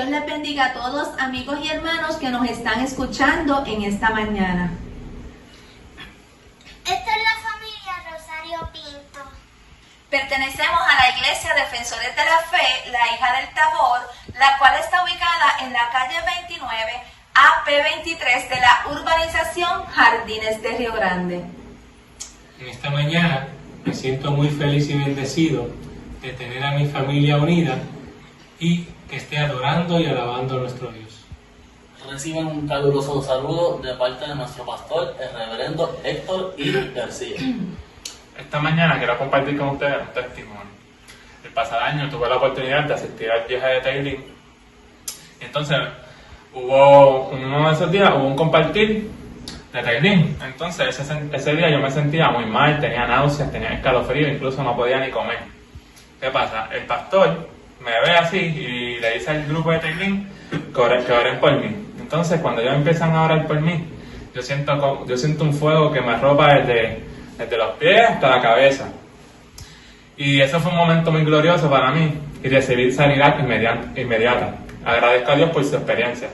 Dios les bendiga a todos, amigos y hermanos que nos están escuchando en esta mañana. Esta es la familia Rosario Pinto. Pertenecemos a la Iglesia Defensores de la Fe, la Hija del Tabor, la cual está ubicada en la calle 29, AP23 de la urbanización Jardines de Río Grande. En esta mañana me siento muy feliz y bendecido de tener a mi familia unida y que esté adorando y alabando a nuestro Dios. Reciban un caluroso saludo de parte de nuestro pastor, el reverendo Héctor I. García. Esta mañana quiero compartir con ustedes un testimonio. El pasado año tuve la oportunidad de asistir al viaje de Tailín. Entonces, uno de esos días hubo un compartir de Tailín. Entonces, ese día yo me sentía muy mal, tenía náuseas, tenía escalofrío, incluso no podía ni comer. ¿Qué pasa? El pastor me ve así y le dice al grupo de Tailín que oren por mí. Entonces, cuando ellos empiezan a orar por mí, yo siento un fuego que me arropa desde los pies hasta la cabeza. Y eso fue un momento muy glorioso para mí y recibí sanidad inmediata. Agradezco a Dios por su experiencia.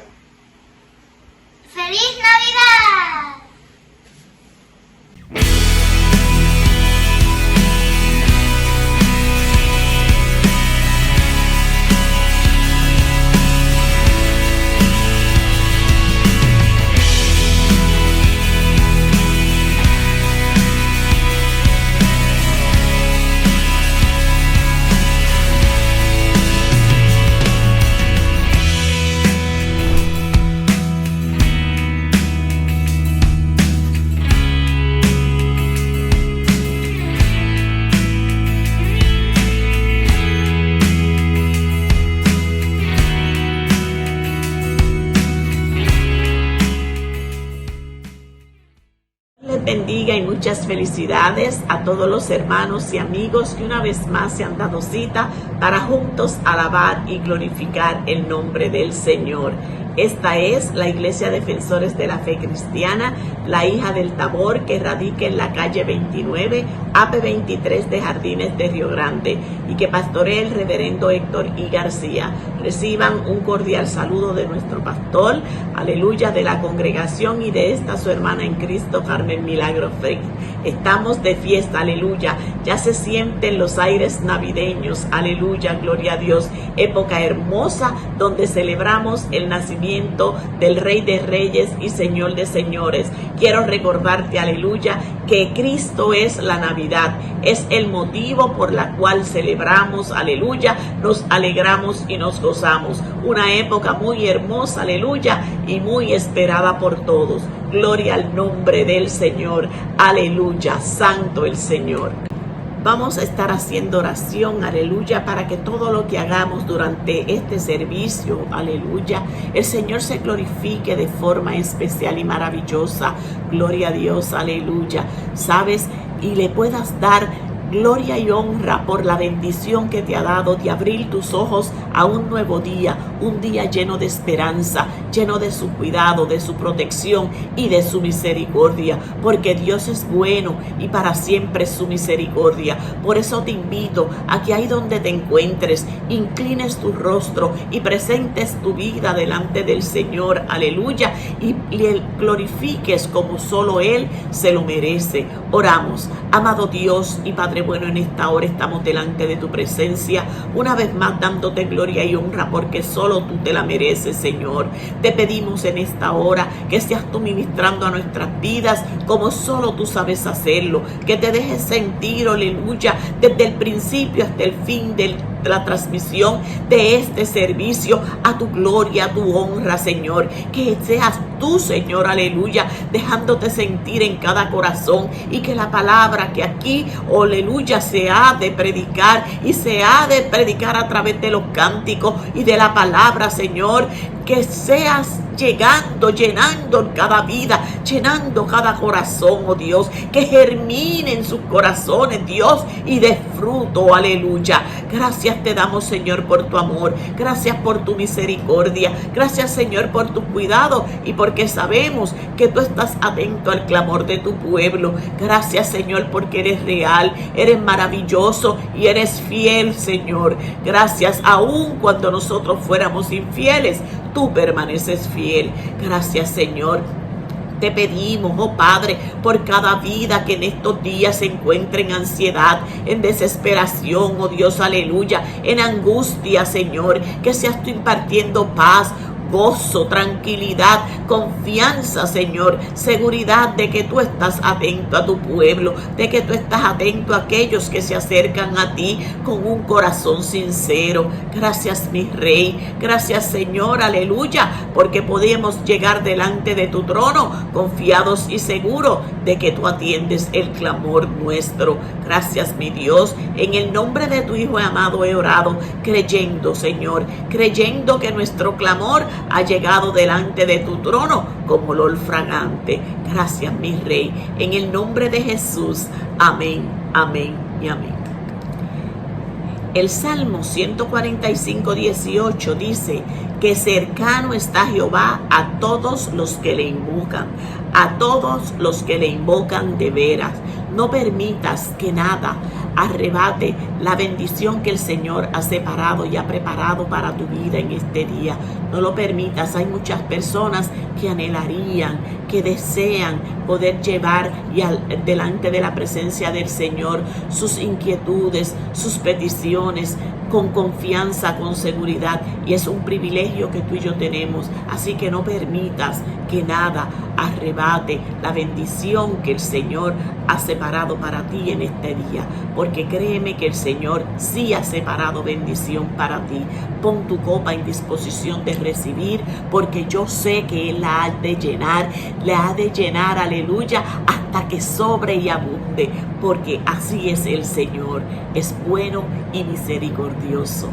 ¡Feliz Navidad! Les bendiga y muchas felicidades a todos los hermanos y amigos que una vez más se han dado cita para juntos alabar y glorificar el nombre del Señor. Esta es la Iglesia Defensores de la Fe Cristiana, la Hija del Tabor, que radica en la calle 29, AP23 de Jardines de Río Grande, y que pastorea el reverendo Héctor I. García. Reciban un cordial saludo de nuestro pastor, aleluya, de la congregación y de esta su hermana en Cristo, Carmen Milagro Frey. Estamos de fiesta, aleluya, ya se sienten los aires navideños, aleluya, gloria a Dios, época hermosa donde celebramos el nacimiento del Rey de Reyes y Señor de Señores. Quiero recordarte, aleluya, que Cristo es la Navidad, es el motivo por la cual celebramos, aleluya, nos alegramos y nos gozamos. Una época muy hermosa, aleluya, y muy esperada por todos. Gloria al nombre del Señor, aleluya, santo el Señor. Vamos a estar haciendo oración, aleluya, para que todo lo que hagamos durante este servicio, aleluya, el Señor se glorifique de forma especial y maravillosa. Gloria a Dios, aleluya. ¿Sabes? Y le puedas dar gloria y honra por la bendición que te ha dado de abrir tus ojos a un nuevo día, un día lleno de esperanza, lleno de su cuidado, de su protección y de su misericordia, porque Dios es bueno y para siempre es su misericordia. Por eso te invito a que ahí donde te encuentres, inclines tu rostro y presentes tu vida delante del Señor, aleluya, y le glorifiques como solo Él se lo merece. Oramos. Amado Dios y Padre bueno, en esta hora estamos delante de tu presencia, una vez más dándote gloria y honra, porque solo tú te la mereces, Señor. Te pedimos en esta hora que seas tú ministrando a nuestras vidas como solo tú sabes hacerlo, que te dejes sentir, aleluya, desde el principio hasta el fin de la transmisión de este servicio, a tu gloria, a tu honra, Señor, que seas tú, Señor, aleluya, dejándote sentir en cada corazón, y que la palabra que aquí, aleluya, se ha de predicar, y se ha de predicar a través de los cánticos y de la palabra, Señor, que seas llenando cada vida, llenando cada corazón, oh Dios, que germine en sus corazones, Dios, y de fruto, aleluya. Gracias te damos, Señor, por tu amor, gracias por tu misericordia, gracias, Señor, por tu cuidado y porque sabemos que tú estás atento al clamor de tu pueblo. Gracias, Señor, porque eres real, eres maravilloso y eres fiel, Señor. Gracias, aun cuando nosotros fuéramos infieles, tú permaneces fiel. Gracias, Señor. Te pedimos, oh Padre, por cada vida que en estos días se encuentre en ansiedad, en desesperación, oh Dios, aleluya, en angustia, Señor, que seas tú impartiendo paz, gozo, tranquilidad, confianza, Señor, seguridad de que tú estás atento a tu pueblo, de que tú estás atento a aquellos que se acercan a ti con un corazón sincero. Gracias, mi Rey, gracias, Señor, aleluya, porque podemos llegar delante de tu trono confiados y seguros de que tú atiendes el clamor nuestro. Gracias, mi Dios, en el nombre de tu Hijo amado he orado, creyendo, Señor, creyendo que nuestro clamor ha llegado delante de tu trono como olor fragante. Gracias, mi Rey, en el nombre de Jesús. Amén, amén y amén. El Salmo 145:18 dice que cercano está Jehová a todos los que le invocan, a todos los que le invocan de veras. No permitas que nada arrebate la bendición que el Señor ha separado y ha preparado para tu vida en este día. No lo permitas. Hay muchas personas que anhelarían, que desean poder llevar delante de la presencia del Señor sus inquietudes, sus peticiones, con confianza, con seguridad, y es un privilegio que tú y yo tenemos. Así que no permitas que nada arrebate la bendición que el Señor ha separado para ti en este día, porque créeme que el Señor sí ha separado bendición para ti. Pon tu copa en disposición de recibir, porque yo sé que Él la ha de llenar, aleluya, hasta que sobre y abunde, porque así es el Señor, es bueno y misericordioso.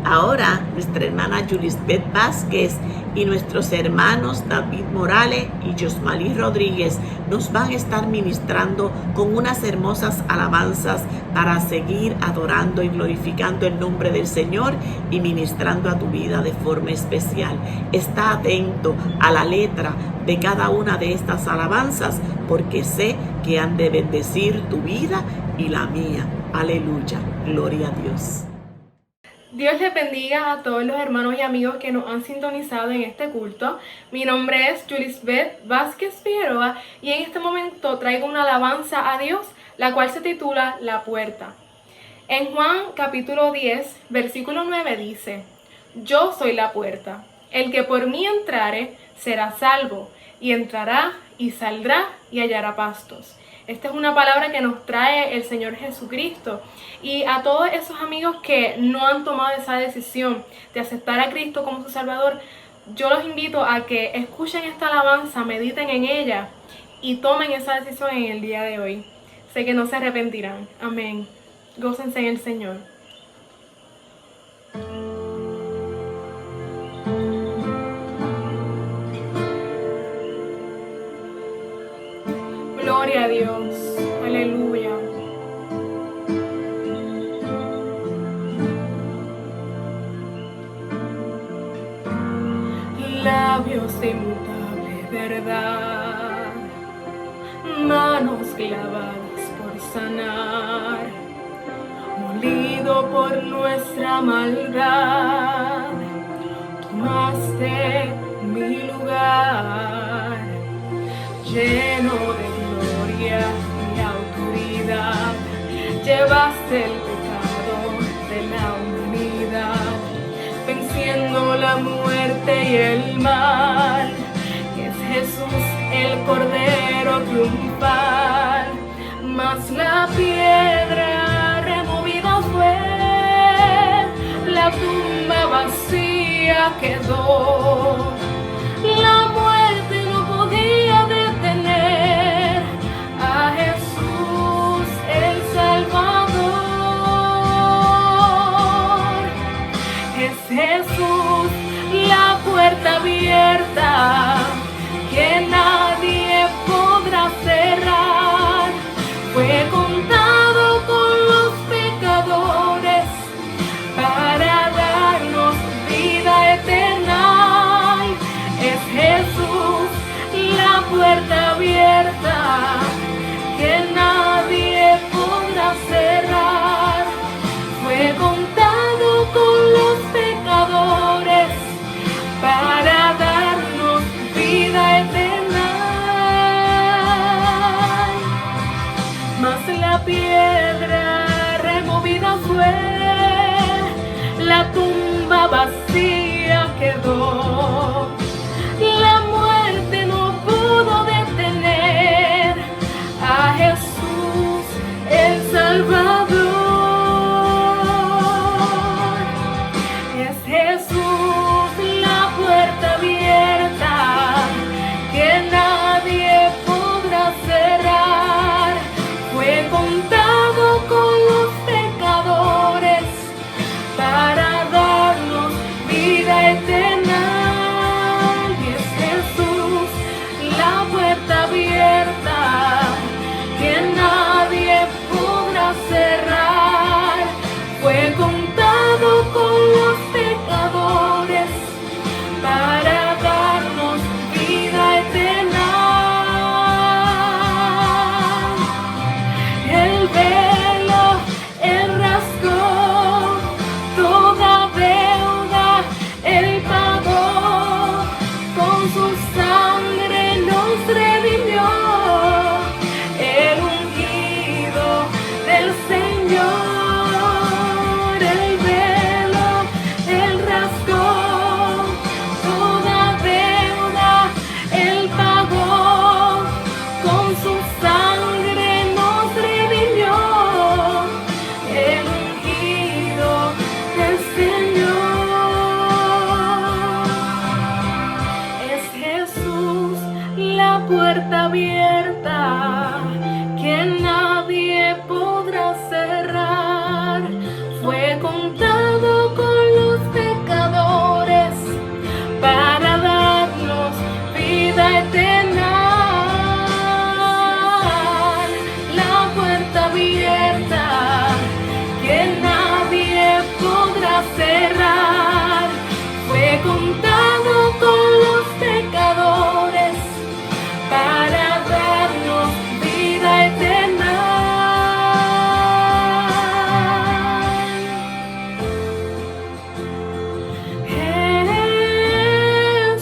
Ahora nuestra hermana Yulisbeth Vázquez y nuestros hermanos David Morales y Josmalí Rodríguez nos van a estar ministrando con unas hermosas alabanzas para seguir adorando y glorificando el nombre del Señor y ministrando a tu vida de forma especial. Está atento a la letra de cada una de estas alabanzas, porque sé que han de bendecir tu vida y la mía. Aleluya, gloria a Dios. Dios les bendiga a todos los hermanos y amigos que nos han sintonizado en este culto. Mi nombre es Yulisbeth Vázquez Figueroa y en este momento traigo una alabanza a Dios, la cual se titula La Puerta. En Juan capítulo 10, versículo 9 dice: Yo soy la puerta, el que por mí entrare será salvo, y entrará y saldrá y hallará pastos. Esta es una palabra que nos trae el Señor Jesucristo. Y a todos esos amigos que no han tomado esa decisión de aceptar a Cristo como su Salvador, yo los invito a que escuchen esta alabanza, mediten en ella y tomen esa decisión en el día de hoy. Sé que no se arrepentirán. Amén. Gócense en el Señor. Gloria a Dios. Aleluya. Labios de inmutable verdad, manos clavadas por sanar, molido por nuestra maldad, tomaste mi lugar, lleno de gloria y autoridad, llevaste el pecado de la humanidad, venciendo la muerte y el mal. Es Jesús el Cordero triunfal, mas la piedra removida fue, la tumba vacía quedó, la muerte no podía detener a Jesús el Salvador. Es Jesús la la piedra removida fue, la tumba vacía quedó. La muerte no pudo detener a Jesús el Salvador. Es Jesús la puerta abierta que nadie podrá cerrar. Fue contado con los pecadores para darnos vida eterna. Y es Jesús la puerta abierta que nadie podrá cerrar. Fue contado con los pecadores para darnos vida eterna. El velo, Él rasgó, toda deuda Él pagó, con su sangre nos redimió, el ungido del Señor. El velo, Él rasgó, toda deuda Él pagó, con su sangre nos redimió, el ungido del Señor. Es Jesús la puerta abierta que nadie podrá cerrar. Fue contado con los pecadores para darnos vida eterna. La puerta abierta que nadie podrá cerrar. Fue contado con los pecadores para darnos vida eterna.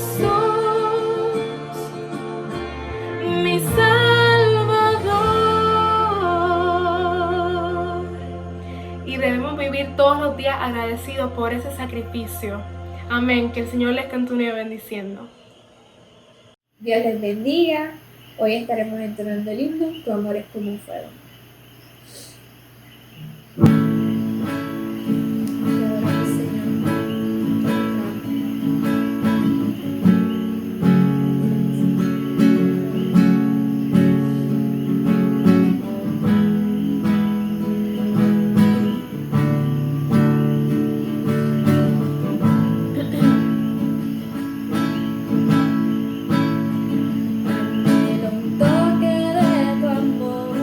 Jesús, mi Salvador. Y debemos vivir todos los días agradecidos por ese sacrificio. Amén. Que el Señor les continúe bendiciendo. Dios les bendiga. Hoy estaremos entonando el himno Tu amor es como un fuego. Te adoramos, Señor. Anhelo un toque de tu amor.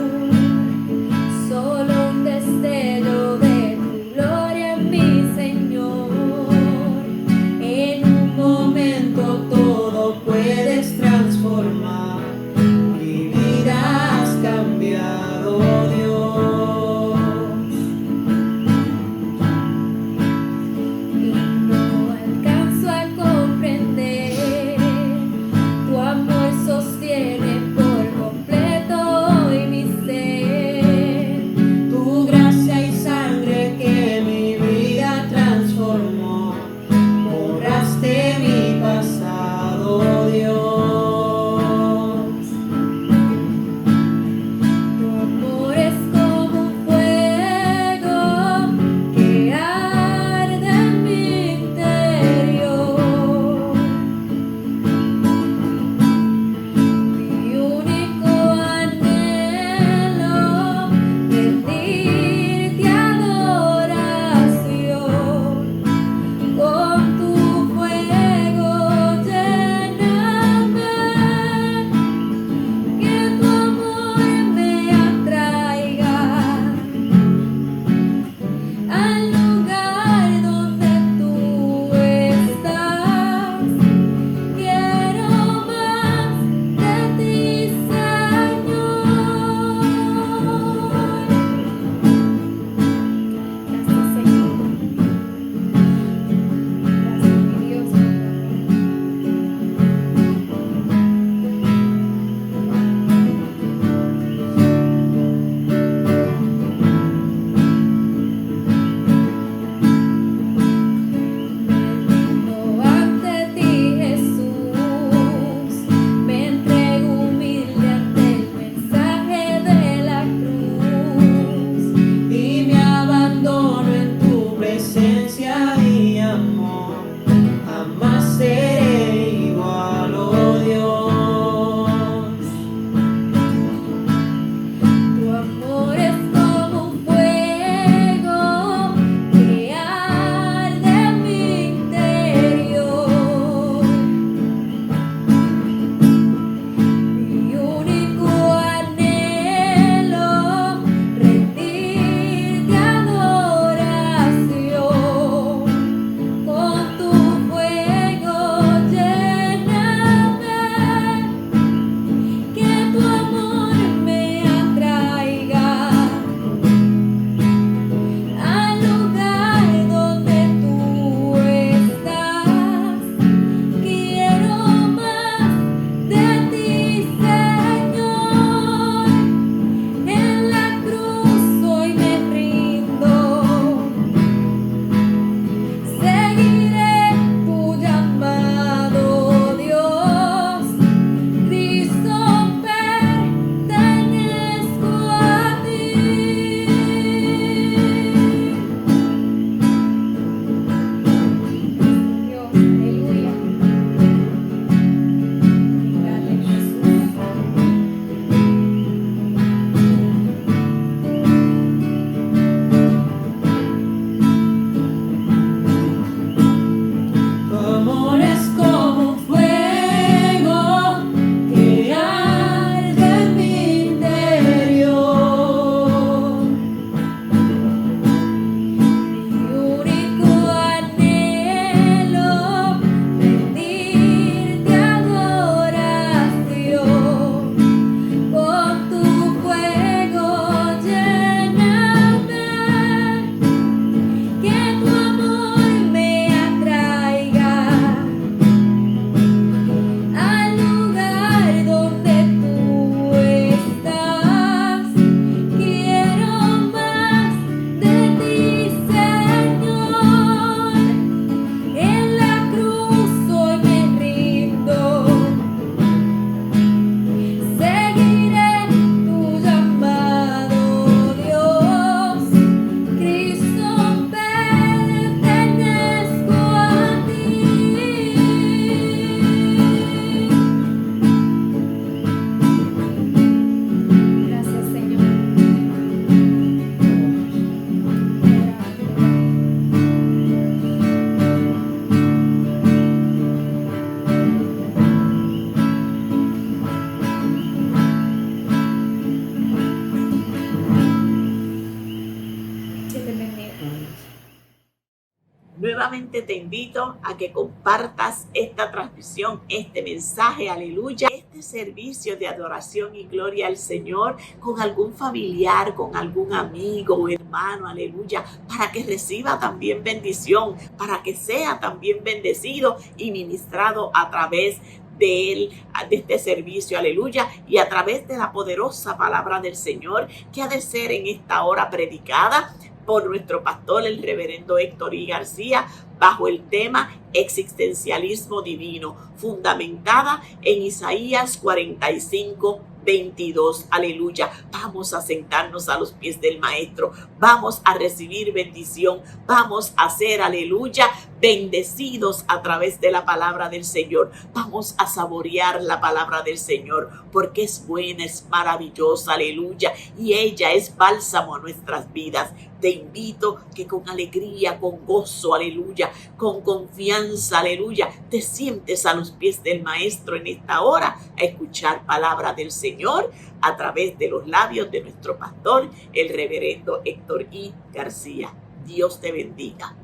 solamente te invito a que compartas esta transmisión, este mensaje, aleluya, este servicio de adoración y gloria al Señor con algún familiar, con algún amigo o hermano, aleluya, para que reciba también bendición, para que sea también bendecido y ministrado a través de este servicio, aleluya, y a través de la poderosa palabra del Señor que ha de ser en esta hora predicada por nuestro pastor, el reverendo Héctor I. García, bajo el tema existencialismo divino, fundamentada en Isaías 45:22, aleluya. Vamos a sentarnos a los pies del Maestro, vamos a recibir bendición, vamos a ser, aleluya, bendecidos a través de la palabra del Señor. Vamos a saborear la palabra del Señor, porque es buena, es maravillosa, aleluya, y ella es bálsamo a nuestras vidas. Te invito que con alegría, con gozo, aleluya, con confianza, aleluya, te sientes a los pies del Maestro en esta hora a escuchar palabra del Señor a través de los labios de nuestro pastor, el reverendo Héctor I. García. Dios te bendiga.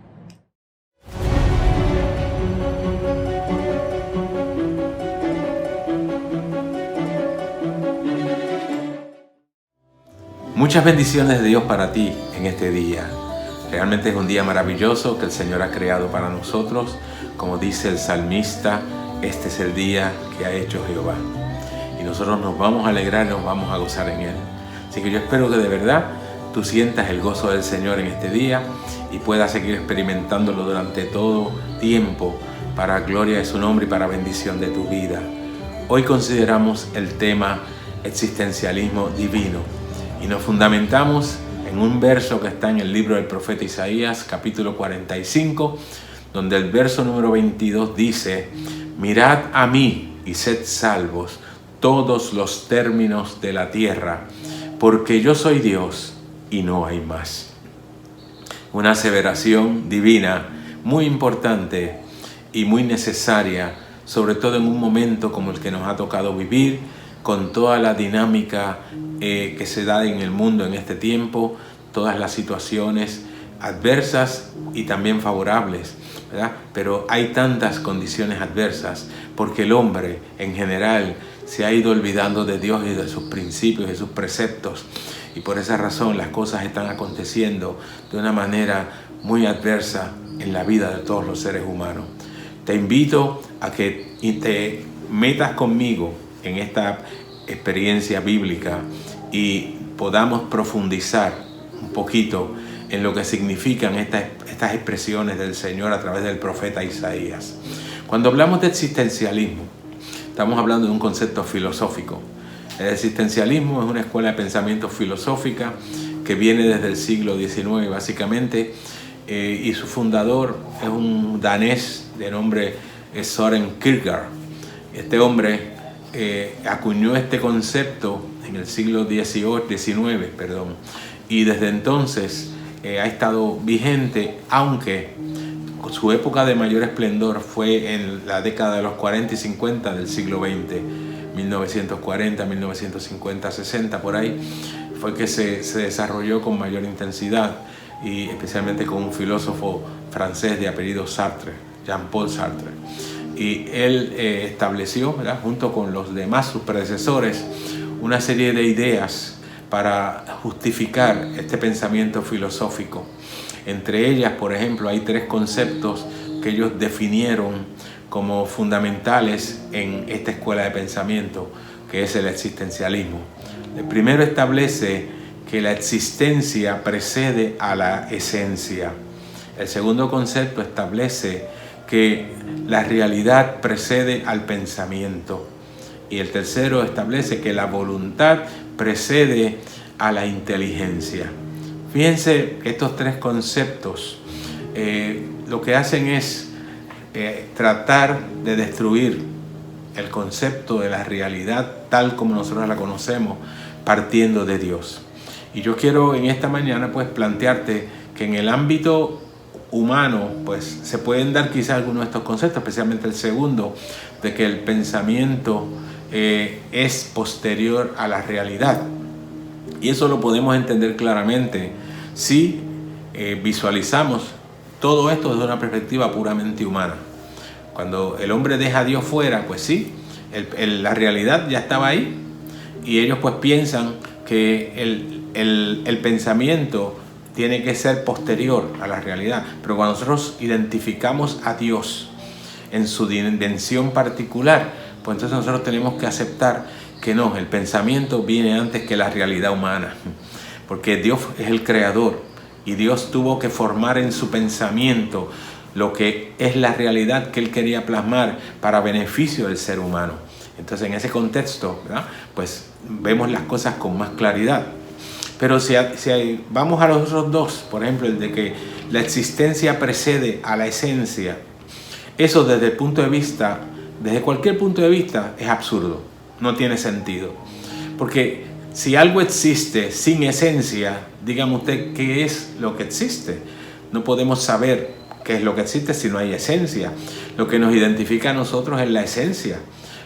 Muchas bendiciones de Dios para ti en este día. Realmente es un día maravilloso que el Señor ha creado para nosotros. Como dice el salmista, este es el día que ha hecho Jehová. Y nosotros nos vamos a alegrar y nos vamos a gozar en Él. Así que yo espero que de verdad tú sientas el gozo del Señor en este día y puedas seguir experimentándolo durante todo tiempo para gloria de su nombre y para bendición de tu vida. Hoy consideramos el tema existencialismo divino. Y nos fundamentamos en un verso que está en el libro del profeta Isaías, capítulo 45, donde el verso número 22 dice: mirad a mí y sed salvos todos los términos de la tierra, porque yo soy Dios y no hay más. Una aseveración divina muy importante y muy necesaria, sobre todo en un momento como el que nos ha tocado vivir, con toda la dinámica que se da en el mundo en este tiempo, todas las situaciones adversas y también favorables, ¿verdad? Pero hay tantas condiciones adversas porque el hombre en general se ha ido olvidando de Dios y de sus principios y de sus preceptos, y por esa razón las cosas están aconteciendo de una manera muy adversa en la vida de todos los seres humanos. Te invito a que te metas conmigo en esta experiencia bíblica y podamos profundizar un poquito en lo que significan estas expresiones del Señor a través del profeta Isaías. Cuando hablamos de existencialismo, estamos hablando de un concepto filosófico. El existencialismo es una escuela de pensamiento filosófica que viene desde el siglo XIX básicamente, y su fundador es un danés de nombre Søren Kierkegaard. Este hombre acuñó este concepto en el siglo XIX, y desde entonces ha estado vigente, aunque su época de mayor esplendor fue en la década de los 40 y 50 del siglo XX, 1940, 1950, 60, por ahí, fue que se desarrolló con mayor intensidad, y especialmente con un filósofo francés de apellido Sartre, Jean-Paul Sartre. Y él estableció, ¿verdad?, junto con los demás, sus predecesores, una serie de ideas para justificar este pensamiento filosófico. Entre ellas, por ejemplo, hay 3 conceptos que ellos definieron como fundamentales en esta escuela de pensamiento, que es el existencialismo. El primero establece que la existencia precede a la esencia. El segundo concepto establece que la realidad precede al pensamiento. Y el tercero establece que la voluntad precede a la inteligencia. Fíjense que estos 3 conceptos lo que hacen es tratar de destruir el concepto de la realidad tal como nosotros la conocemos, partiendo de Dios. Y yo quiero en esta mañana pues plantearte que en el ámbito humano pues se pueden dar quizás algunos de estos conceptos, especialmente el segundo, de que el pensamiento es posterior a la realidad. Y eso lo podemos entender claramente si visualizamos todo esto desde una perspectiva puramente humana. Cuando el hombre deja a Dios fuera, pues sí, la realidad ya estaba ahí, y ellos pues piensan que el pensamiento tiene que ser posterior a la realidad. Pero cuando nosotros identificamos a Dios en su dimensión particular, pues entonces nosotros tenemos que aceptar que no, el pensamiento viene antes que la realidad humana, porque Dios es el creador y Dios tuvo que formar en su pensamiento lo que es la realidad que Él quería plasmar para beneficio del ser humano. Entonces, en ese contexto, ¿verdad?, pues vemos las cosas con más claridad. Pero si vamos a los otros dos, por ejemplo, el de que la existencia precede a la esencia, eso desde cualquier punto de vista es absurdo, no tiene sentido. Porque si algo existe sin esencia, dígame usted qué es lo que existe. No podemos saber qué es lo que existe si no hay esencia. Lo que nos identifica a nosotros es la esencia,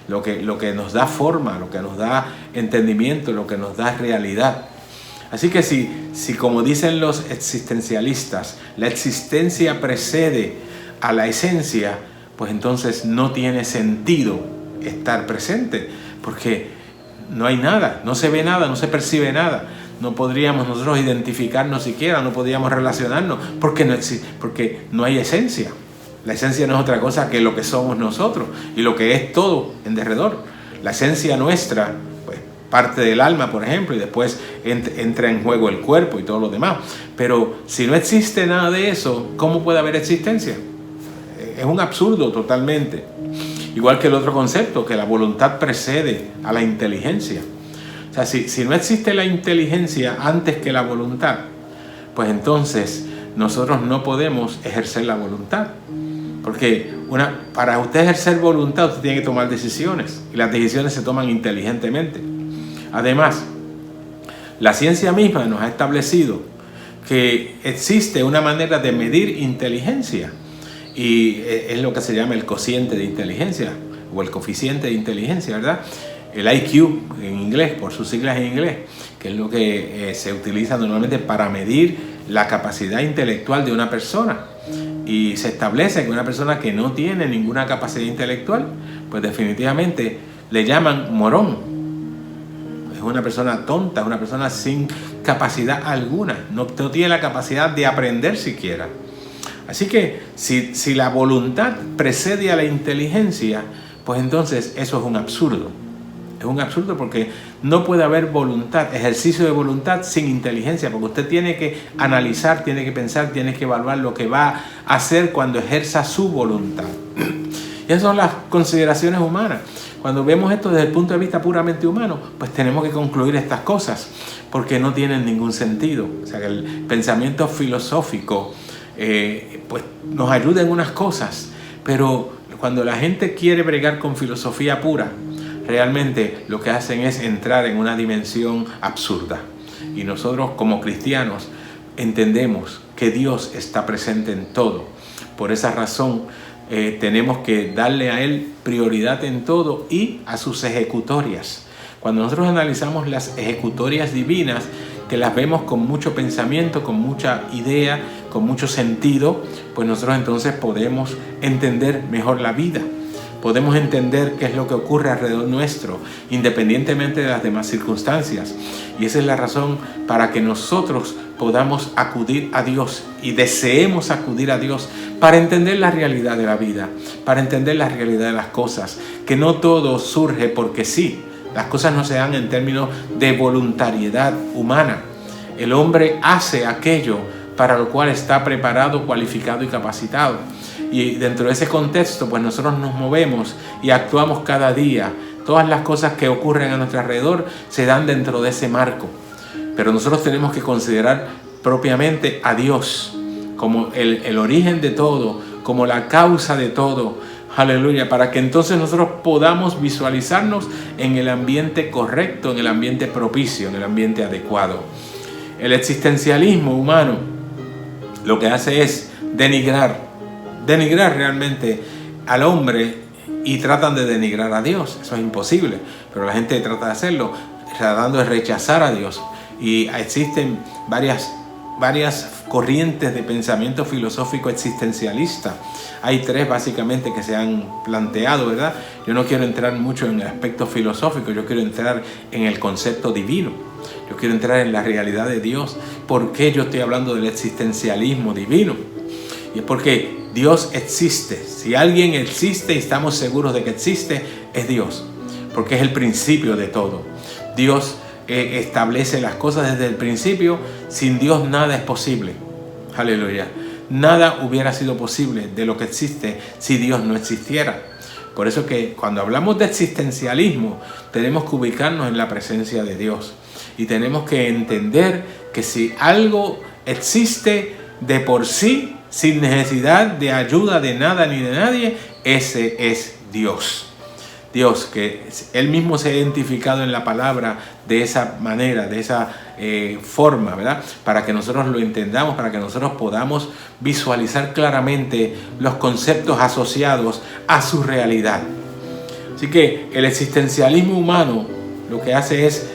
lo que nos da forma, lo que nos da entendimiento, lo que nos da realidad. Así que si como dicen los existencialistas, la existencia precede a la esencia, pues entonces no tiene sentido estar presente, porque no hay nada, no se ve nada, no se percibe nada. No podríamos nosotros identificarnos siquiera, no podríamos relacionarnos, porque no hay esencia. La esencia no es otra cosa que lo que somos nosotros y lo que es todo en derredor. La esencia nuestra, pues, parte del alma, por ejemplo, y después entra en juego el cuerpo y todo lo demás. Pero si no existe nada de eso, ¿cómo puede haber existencia? Es un absurdo totalmente. Igual que el otro concepto, que la voluntad precede a la inteligencia. O sea, si no existe la inteligencia antes que la voluntad, pues entonces nosotros no podemos ejercer la voluntad. Porque para usted ejercer voluntad, usted tiene que tomar decisiones, y las decisiones se toman inteligentemente. Además, la ciencia misma nos ha establecido que existe una manera de medir inteligencia, y es lo que se llama el cociente de inteligencia, o el coeficiente de inteligencia, ¿verdad? El IQ en inglés, por sus siglas en inglés, que es lo que se utiliza normalmente para medir la capacidad intelectual de una persona. Y se establece que una persona que no tiene ninguna capacidad intelectual, pues definitivamente le llaman morón. Es una persona tonta, es una persona sin capacidad alguna, no tiene la capacidad de aprender siquiera. Así que si la voluntad precede a la inteligencia, pues entonces eso es un absurdo. Es un absurdo porque no puede haber voluntad, ejercicio de voluntad sin inteligencia, porque usted tiene que analizar, tiene que pensar, tiene que evaluar lo que va a hacer cuando ejerza su voluntad. Y esas son las consideraciones humanas. Cuando vemos esto desde el punto de vista puramente humano, pues tenemos que concluir estas cosas, porque no tienen ningún sentido. O sea, que el pensamiento filosófico pues nos ayuda en unas cosas, pero cuando la gente quiere bregar con filosofía pura, realmente lo que hacen es entrar en una dimensión absurda. Y nosotros como cristianos entendemos que Dios está presente en todo. Por esa razón tenemos que darle a Él prioridad en todo y a sus ejecutorias. Cuando nosotros analizamos las ejecutorias divinas, que las vemos con mucho pensamiento, con mucha idea, con mucho sentido, pues nosotros entonces podemos entender mejor la vida. Podemos entender qué es lo que ocurre alrededor nuestro, independientemente de las demás circunstancias. Y esa es la razón para que nosotros podamos acudir a Dios y deseemos acudir a Dios para entender la realidad de la vida, para entender la realidad de las cosas, que no todo surge porque sí. Las cosas no se dan en términos de voluntariedad humana. El hombre hace aquello para lo cual está preparado, cualificado y capacitado. Y dentro de ese contexto, pues nosotros nos movemos y actuamos cada día. Todas las cosas que ocurren a nuestro alrededor se dan dentro de ese marco. Pero nosotros tenemos que considerar propiamente a Dios como el origen de todo, como la causa de todo. Aleluya, para que entonces nosotros podamos visualizarnos en el ambiente correcto, en el ambiente propicio, en el ambiente adecuado. El existencialismo humano lo que hace es denigrar realmente al hombre, y tratan de denigrar a Dios. Eso es imposible, pero la gente trata de hacerlo, tratando de rechazar a Dios. Y existen varias varias corrientes de pensamiento filosófico existencialista. Hay tres básicamente que se han planteado, ¿verdad? Yo no quiero entrar mucho en el aspecto filosófico, yo quiero entrar en el concepto divino. Yo quiero entrar en la realidad de Dios. ¿Por qué yo estoy hablando del existencialismo divino? Y es porque Dios existe. Si alguien existe y estamos seguros de que existe, es Dios. Porque es el principio de todo. Dios establece las cosas desde el principio. Sin Dios nada es posible. Aleluya. Nada hubiera sido posible de lo que existe si Dios no existiera. Por eso que cuando hablamos de existencialismo, tenemos que ubicarnos en la presencia de Dios. Y tenemos que entender que si algo existe de por sí, sin necesidad de ayuda de nada ni de nadie, ese es Dios. Dios, que Él mismo se ha identificado en la palabra de esa manera, de esa forma, ¿verdad? Para que nosotros lo entendamos, para que nosotros podamos visualizar claramente los conceptos asociados a su realidad. Así que el existencialismo humano lo que hace es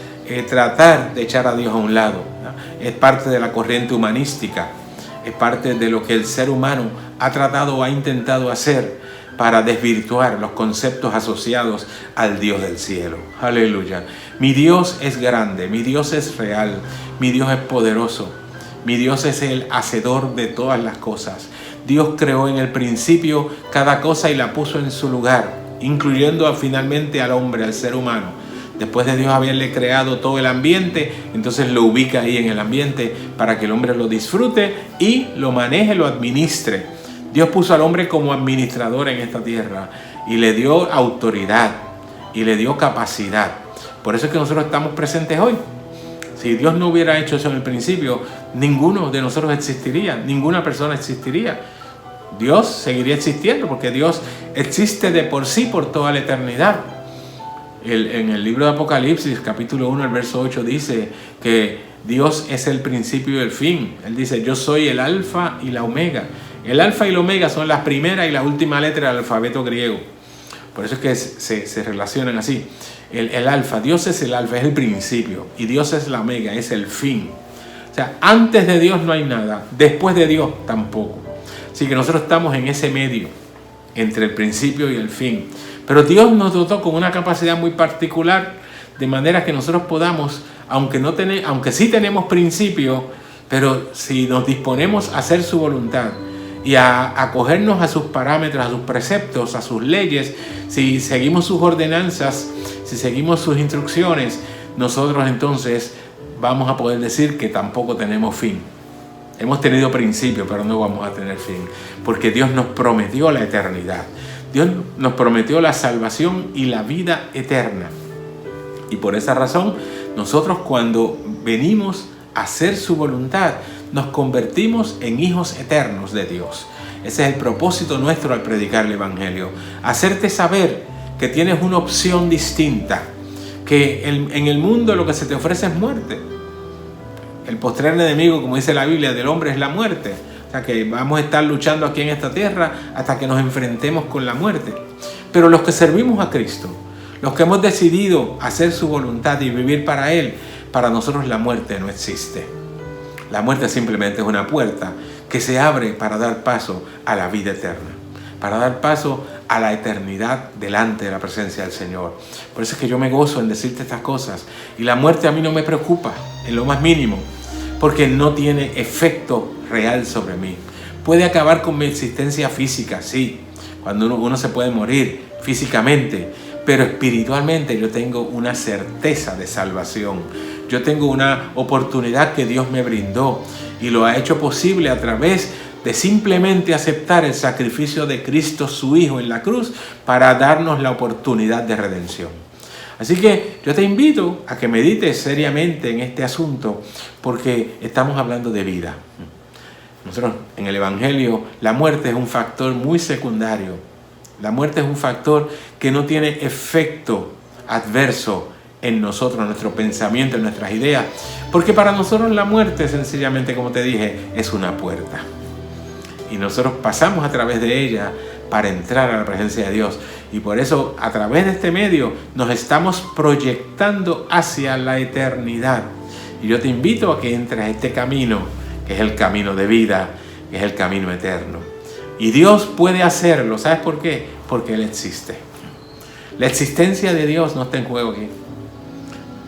tratar de echar a Dios a un lado, ¿verdad? Es parte de la corriente humanística, es parte de lo que el ser humano ha tratado o ha intentado hacer para desvirtuar los conceptos asociados al Dios del cielo. Aleluya. Mi Dios es grande, mi Dios es real, mi Dios es poderoso, mi Dios es el hacedor de todas las cosas. Dios creó en el principio cada cosa y la puso en su lugar, incluyendo finalmente al hombre, al ser humano. Después de Dios haberle creado todo el ambiente, entonces lo ubica ahí en el ambiente para que el hombre lo disfrute y lo maneje, lo administre. Dios puso al hombre como administrador en esta tierra y le dio autoridad y le dio capacidad. Por eso es que nosotros estamos presentes hoy. Si Dios no hubiera hecho eso en el principio, ninguno de nosotros existiría, ninguna persona existiría. Dios seguiría existiendo porque Dios existe de por sí por toda la eternidad. En el libro de Apocalipsis, capítulo 1, el verso 8, dice que Dios es el principio y el fin. Él dice, yo soy el alfa y la omega. El alfa y la omega son la primera y la última letra del alfabeto griego. Por eso es que se relacionan así. El alfa, Dios es el alfa, es el principio. Y Dios es la omega, es el fin. O sea, antes de Dios no hay nada. Después de Dios tampoco. Así que nosotros estamos en ese medio, entre el principio y el fin. Pero Dios nos dotó con una capacidad muy particular, de manera que nosotros podamos, aunque sí tenemos principio, pero si nos disponemos a hacer su voluntad y a acogernos a sus parámetros, a sus preceptos, a sus leyes, si seguimos sus ordenanzas, si seguimos sus instrucciones, nosotros entonces vamos a poder decir que tampoco tenemos fin. Hemos tenido principio, pero no vamos a tener fin, porque Dios nos prometió la eternidad. Dios nos prometió la salvación y la vida eterna. Y por esa razón, nosotros cuando venimos a hacer su voluntad, nos convertimos en hijos eternos de Dios. Ese es el propósito nuestro al predicar el Evangelio. Hacerte saber que tienes una opción distinta, que en el mundo lo que se te ofrece es muerte. El postrer enemigo, como dice la Biblia, del hombre es la muerte. O sea que vamos a estar luchando aquí en esta tierra hasta que nos enfrentemos con la muerte. Pero los que servimos a Cristo, los que hemos decidido hacer su voluntad y vivir para Él, para nosotros la muerte no existe. La muerte simplemente es una puerta que se abre para dar paso a la vida eterna, para dar paso a la eternidad delante de la presencia del Señor. Por eso es que yo me gozo en decirte estas cosas. Y la muerte a mí no me preocupa en lo más mínimo, porque no tiene efecto real sobre mí. Puede acabar con mi existencia física, sí, cuando uno se puede morir físicamente, pero espiritualmente yo tengo una certeza de salvación. Yo tengo una oportunidad que Dios me brindó y lo ha hecho posible a través de simplemente aceptar el sacrificio de Cristo, su Hijo, en la cruz para darnos la oportunidad de redención. Así que yo te invito a que medites seriamente en este asunto porque estamos hablando de vida. Nosotros en el Evangelio la muerte es un factor muy secundario. La muerte es un factor que no tiene efecto adverso en nosotros, en nuestro pensamiento, en nuestras ideas. Porque para nosotros la muerte, sencillamente, como te dije, es una puerta. Y nosotros pasamos a través de ella para entrar a la presencia de Dios. Y por eso, a través de este medio, nos estamos proyectando hacia la eternidad. Y yo te invito a que entres a este camino que es el camino de vida, que es el camino eterno. Y Dios puede hacerlo. ¿Sabes por qué? Porque Él existe. La existencia de Dios no está en juego aquí.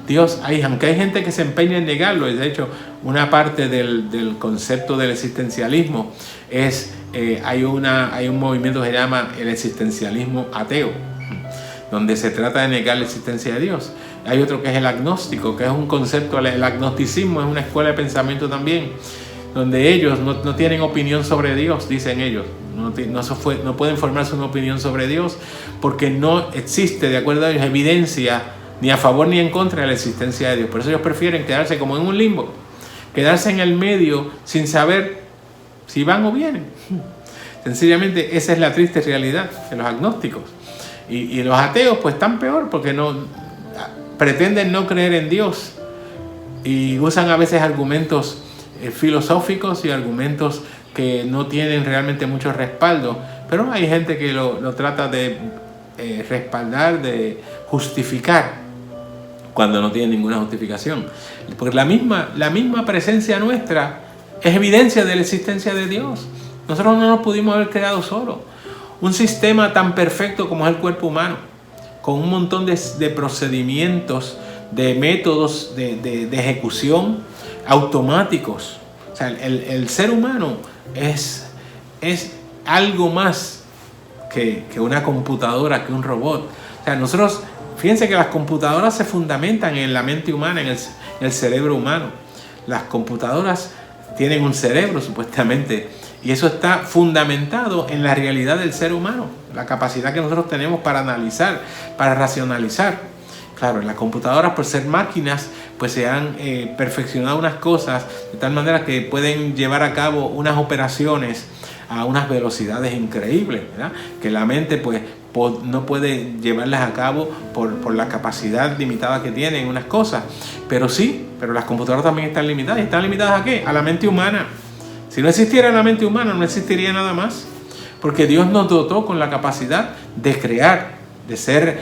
Dios, aunque hay gente que se empeña en negarlo, y de hecho una parte del concepto del existencialismo es, hay un movimiento que se llama el existencialismo ateo, donde se trata de negar la existencia de Dios. Hay otro que es el agnóstico, que es un concepto, el agnosticismo es una escuela de pensamiento también, donde ellos no tienen opinión sobre Dios, dicen ellos. No pueden formarse una opinión sobre Dios porque no existe, de acuerdo a ellos, evidencia ni a favor ni en contra de la existencia de Dios. Por eso ellos prefieren quedarse como en un limbo, quedarse en el medio sin saber si van o vienen. Sencillamente esa es la triste realidad de los agnósticos. Y los ateos pues están peor porque pretenden no creer en Dios y usan a veces argumentos filosóficos y argumentos que no tienen realmente mucho respaldo, pero hay gente que lo trata de respaldar, de justificar cuando no tiene ninguna justificación, porque la misma presencia nuestra es evidencia de la existencia de Dios. Nosotros no nos pudimos haber creado solos. Un sistema tan perfecto como es el cuerpo humano, con un montón de procedimientos, de métodos de ejecución automáticos. O sea, el ser humano es algo más que una computadora, que un robot. O sea, nosotros, fíjense que las computadoras se fundamentan en la mente humana, en el cerebro humano. Las computadoras tienen un cerebro, supuestamente, y eso está fundamentado en la realidad del ser humano, la capacidad que nosotros tenemos para analizar, para racionalizar. Claro, en las computadoras, por ser máquinas, pues se han perfeccionado unas cosas de tal manera que pueden llevar a cabo unas operaciones a unas velocidades increíbles, ¿verdad? Que la mente pues no puede llevarlas a cabo por la capacidad limitada que tienen unas cosas. Pero las computadoras también están limitadas. ¿Y están limitadas a qué? A la mente humana. Si no existiera la mente humana, no existiría nada más. Porque Dios nos dotó con la capacidad de crear, de ser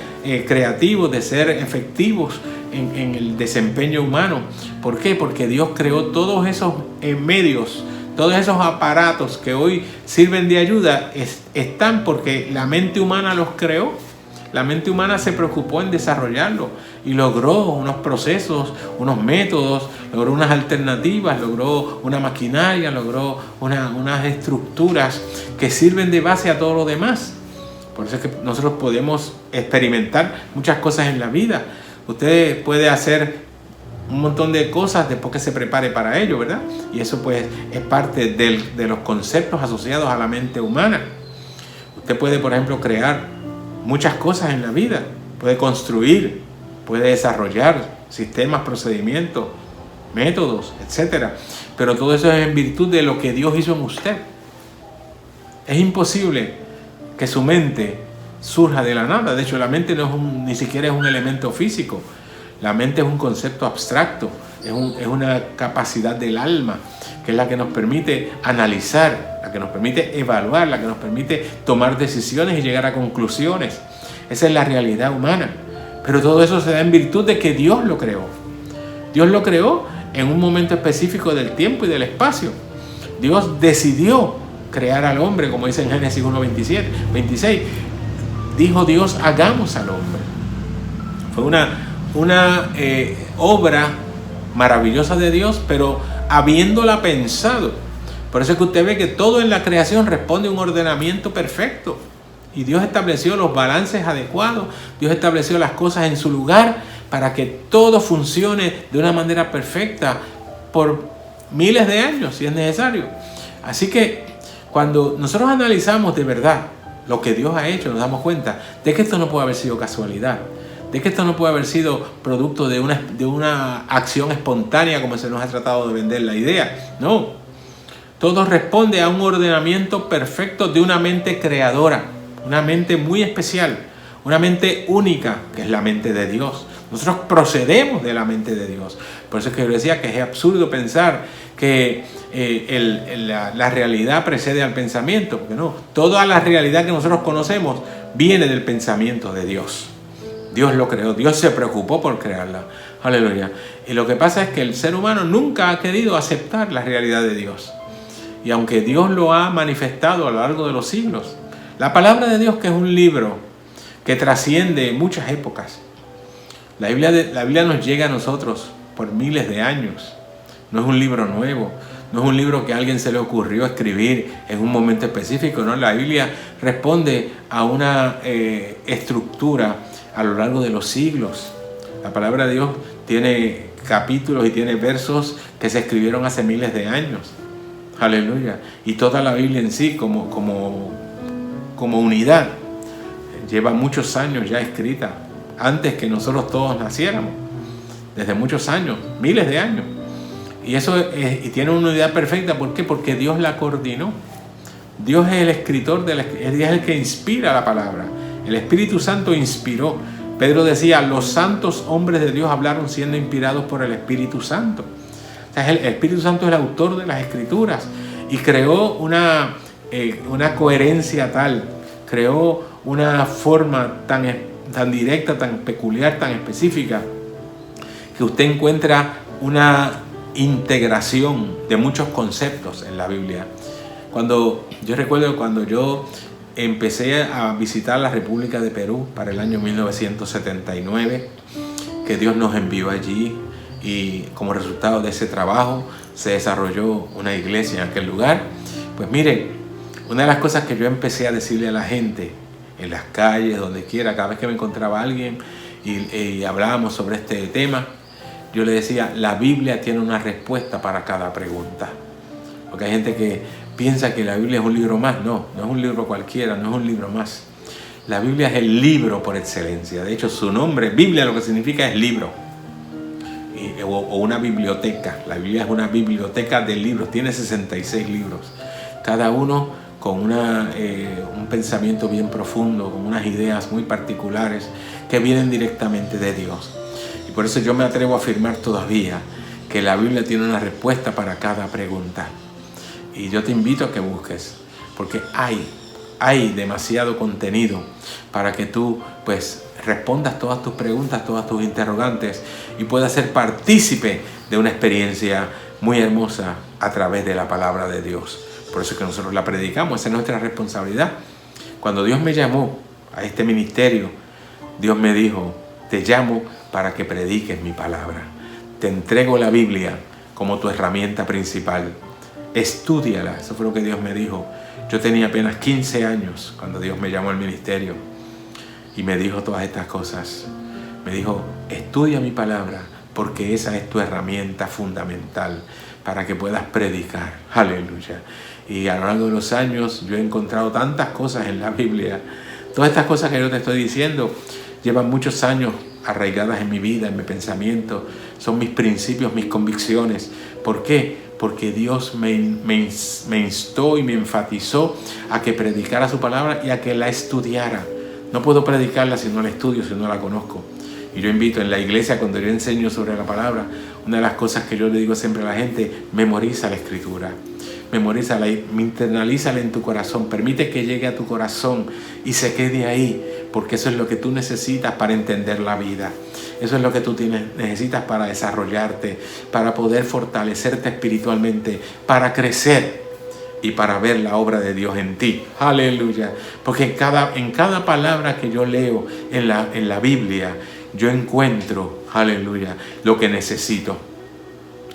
creativos, de ser efectivos en el desempeño humano. ¿Por qué? Porque Dios creó todos esos medios, todos esos aparatos que hoy sirven de ayuda, están porque la mente humana los creó. La mente humana se preocupó en desarrollarlo y logró unos procesos, unos métodos, logró unas alternativas, logró una maquinaria, logró unas estructuras que sirven de base a todo lo demás. Por eso es que nosotros podemos experimentar muchas cosas en la vida. Usted puede hacer un montón de cosas después que se prepare para ello, ¿verdad? Y eso pues es parte de los conceptos asociados a la mente humana. Usted puede, por ejemplo, crear muchas cosas en la vida. Puede construir, puede desarrollar sistemas, procedimientos, métodos, etc. Pero todo eso es en virtud de lo que Dios hizo en usted. Es imposible que su mente surja de la nada. De hecho, la mente ni siquiera es un elemento físico. La mente es un concepto abstracto, es una capacidad del alma, que es la que nos permite analizar, la que nos permite evaluar, la que nos permite tomar decisiones y llegar a conclusiones. Esa es la realidad humana. Pero todo eso se da en virtud de que Dios lo creó. Dios lo creó en un momento específico del tiempo y del espacio. Dios decidió crear al hombre, como dice en Génesis 1:26. Dijo Dios, hagamos al hombre. Fue una obra maravillosa de Dios, pero habiéndola pensado. Por eso es que usted ve que todo en la creación responde a un ordenamiento perfecto. Y Dios estableció los balances adecuados. Dios estableció las cosas en su lugar para que todo funcione de una manera perfecta por miles de años, si es necesario. Así que cuando nosotros analizamos de verdad lo que Dios ha hecho, nos damos cuenta de que esto no puede haber sido casualidad, de que esto no puede haber sido producto de una acción espontánea como se nos ha tratado de vender la idea. No, todo responde a un ordenamiento perfecto de una mente creadora, una mente muy especial, una mente única, que es la mente de Dios. Nosotros procedemos de la mente de Dios. Por eso es que yo decía que es absurdo pensar que la realidad precede al pensamiento, porque no, toda la realidad que nosotros conocemos viene del pensamiento de Dios. Dios lo creó, Dios se preocupó por crearla. Aleluya. Y lo que pasa es que el ser humano nunca ha querido aceptar la realidad de Dios. Y aunque Dios lo ha manifestado a lo largo de los siglos, la palabra de Dios, que es un libro que trasciende muchas épocas. La Biblia nos llega a nosotros por miles de años. No es un libro nuevo, no es un libro que a alguien se le ocurrió escribir en un momento específico, no. La Biblia responde a una estructura a lo largo de los siglos. La palabra de Dios tiene capítulos y tiene versos que se escribieron hace miles de años. Aleluya. Y toda la Biblia en sí como unidad lleva muchos años ya escrita, antes que nosotros todos naciéramos, desde muchos años, miles de años. Y eso y tiene una unidad perfecta. ¿Por qué? Porque Dios la coordinó. Dios es el escritor, Dios es el que inspira la palabra. El Espíritu Santo inspiró. Pedro decía, los santos hombres de Dios hablaron siendo inspirados por el Espíritu Santo. O sea, el Espíritu Santo es el autor de las Escrituras y creó una coherencia tal, creó una forma tan directa, tan peculiar, tan específica, que usted encuentra una integración de muchos conceptos en la Biblia. Yo recuerdo cuando yo empecé a visitar la República de Perú para el año 1979, que Dios nos envió allí, y como resultado de ese trabajo se desarrolló una iglesia en aquel lugar. Pues mire, una de las cosas que yo empecé a decirle a la gente en las calles, donde quiera, cada vez que me encontraba alguien y hablábamos sobre este tema, yo le decía, la Biblia tiene una respuesta para cada pregunta. Porque hay gente que piensa que la Biblia es un libro más. No es un libro cualquiera, no es un libro más. La Biblia es el libro por excelencia. De hecho, su nombre, Biblia, lo que significa es libro. O una biblioteca. La Biblia es una biblioteca de libros. Tiene 66 libros. Cada uno con un pensamiento bien profundo, con unas ideas muy particulares que vienen directamente de Dios. Y por eso yo me atrevo a afirmar todavía que la Biblia tiene una respuesta para cada pregunta. Y yo te invito a que busques, porque hay demasiado contenido para que tú pues respondas todas tus preguntas, todas tus interrogantes y puedas ser partícipe de una experiencia muy hermosa a través de la palabra de Dios. Por eso es que nosotros la predicamos, esa es nuestra responsabilidad. Cuando Dios me llamó a este ministerio, Dios me dijo, te llamo para que prediques mi palabra. Te entrego la Biblia como tu herramienta principal. Estúdiala. Eso fue lo que Dios me dijo. Yo tenía apenas 15 años cuando Dios me llamó al ministerio y me dijo todas estas cosas. Me dijo, estudia mi palabra porque esa es tu herramienta fundamental para que puedas predicar. Aleluya. Y a lo largo de los años yo he encontrado tantas cosas en la Biblia. Todas estas cosas que yo te estoy diciendo llevan muchos años arraigadas en mi vida, en mi pensamiento. Son mis principios, mis convicciones. ¿Por qué? Porque Dios me instó y me enfatizó a que predicara su palabra y a que la estudiara. No puedo predicarla si no la estudio, si no la conozco. Y yo invito en la iglesia, cuando yo enseño sobre la palabra, una de las cosas que yo le digo siempre a la gente, memoriza la Escritura. Memorízala y internalízala en tu corazón. Permite que llegue a tu corazón y se quede ahí, porque eso es lo que tú necesitas para entender la vida. Eso es lo que tú necesitas para desarrollarte, para poder fortalecerte espiritualmente, para crecer y para ver la obra de Dios en ti. Aleluya. Porque en cada palabra que yo leo en la Biblia, yo encuentro, aleluya, lo que necesito.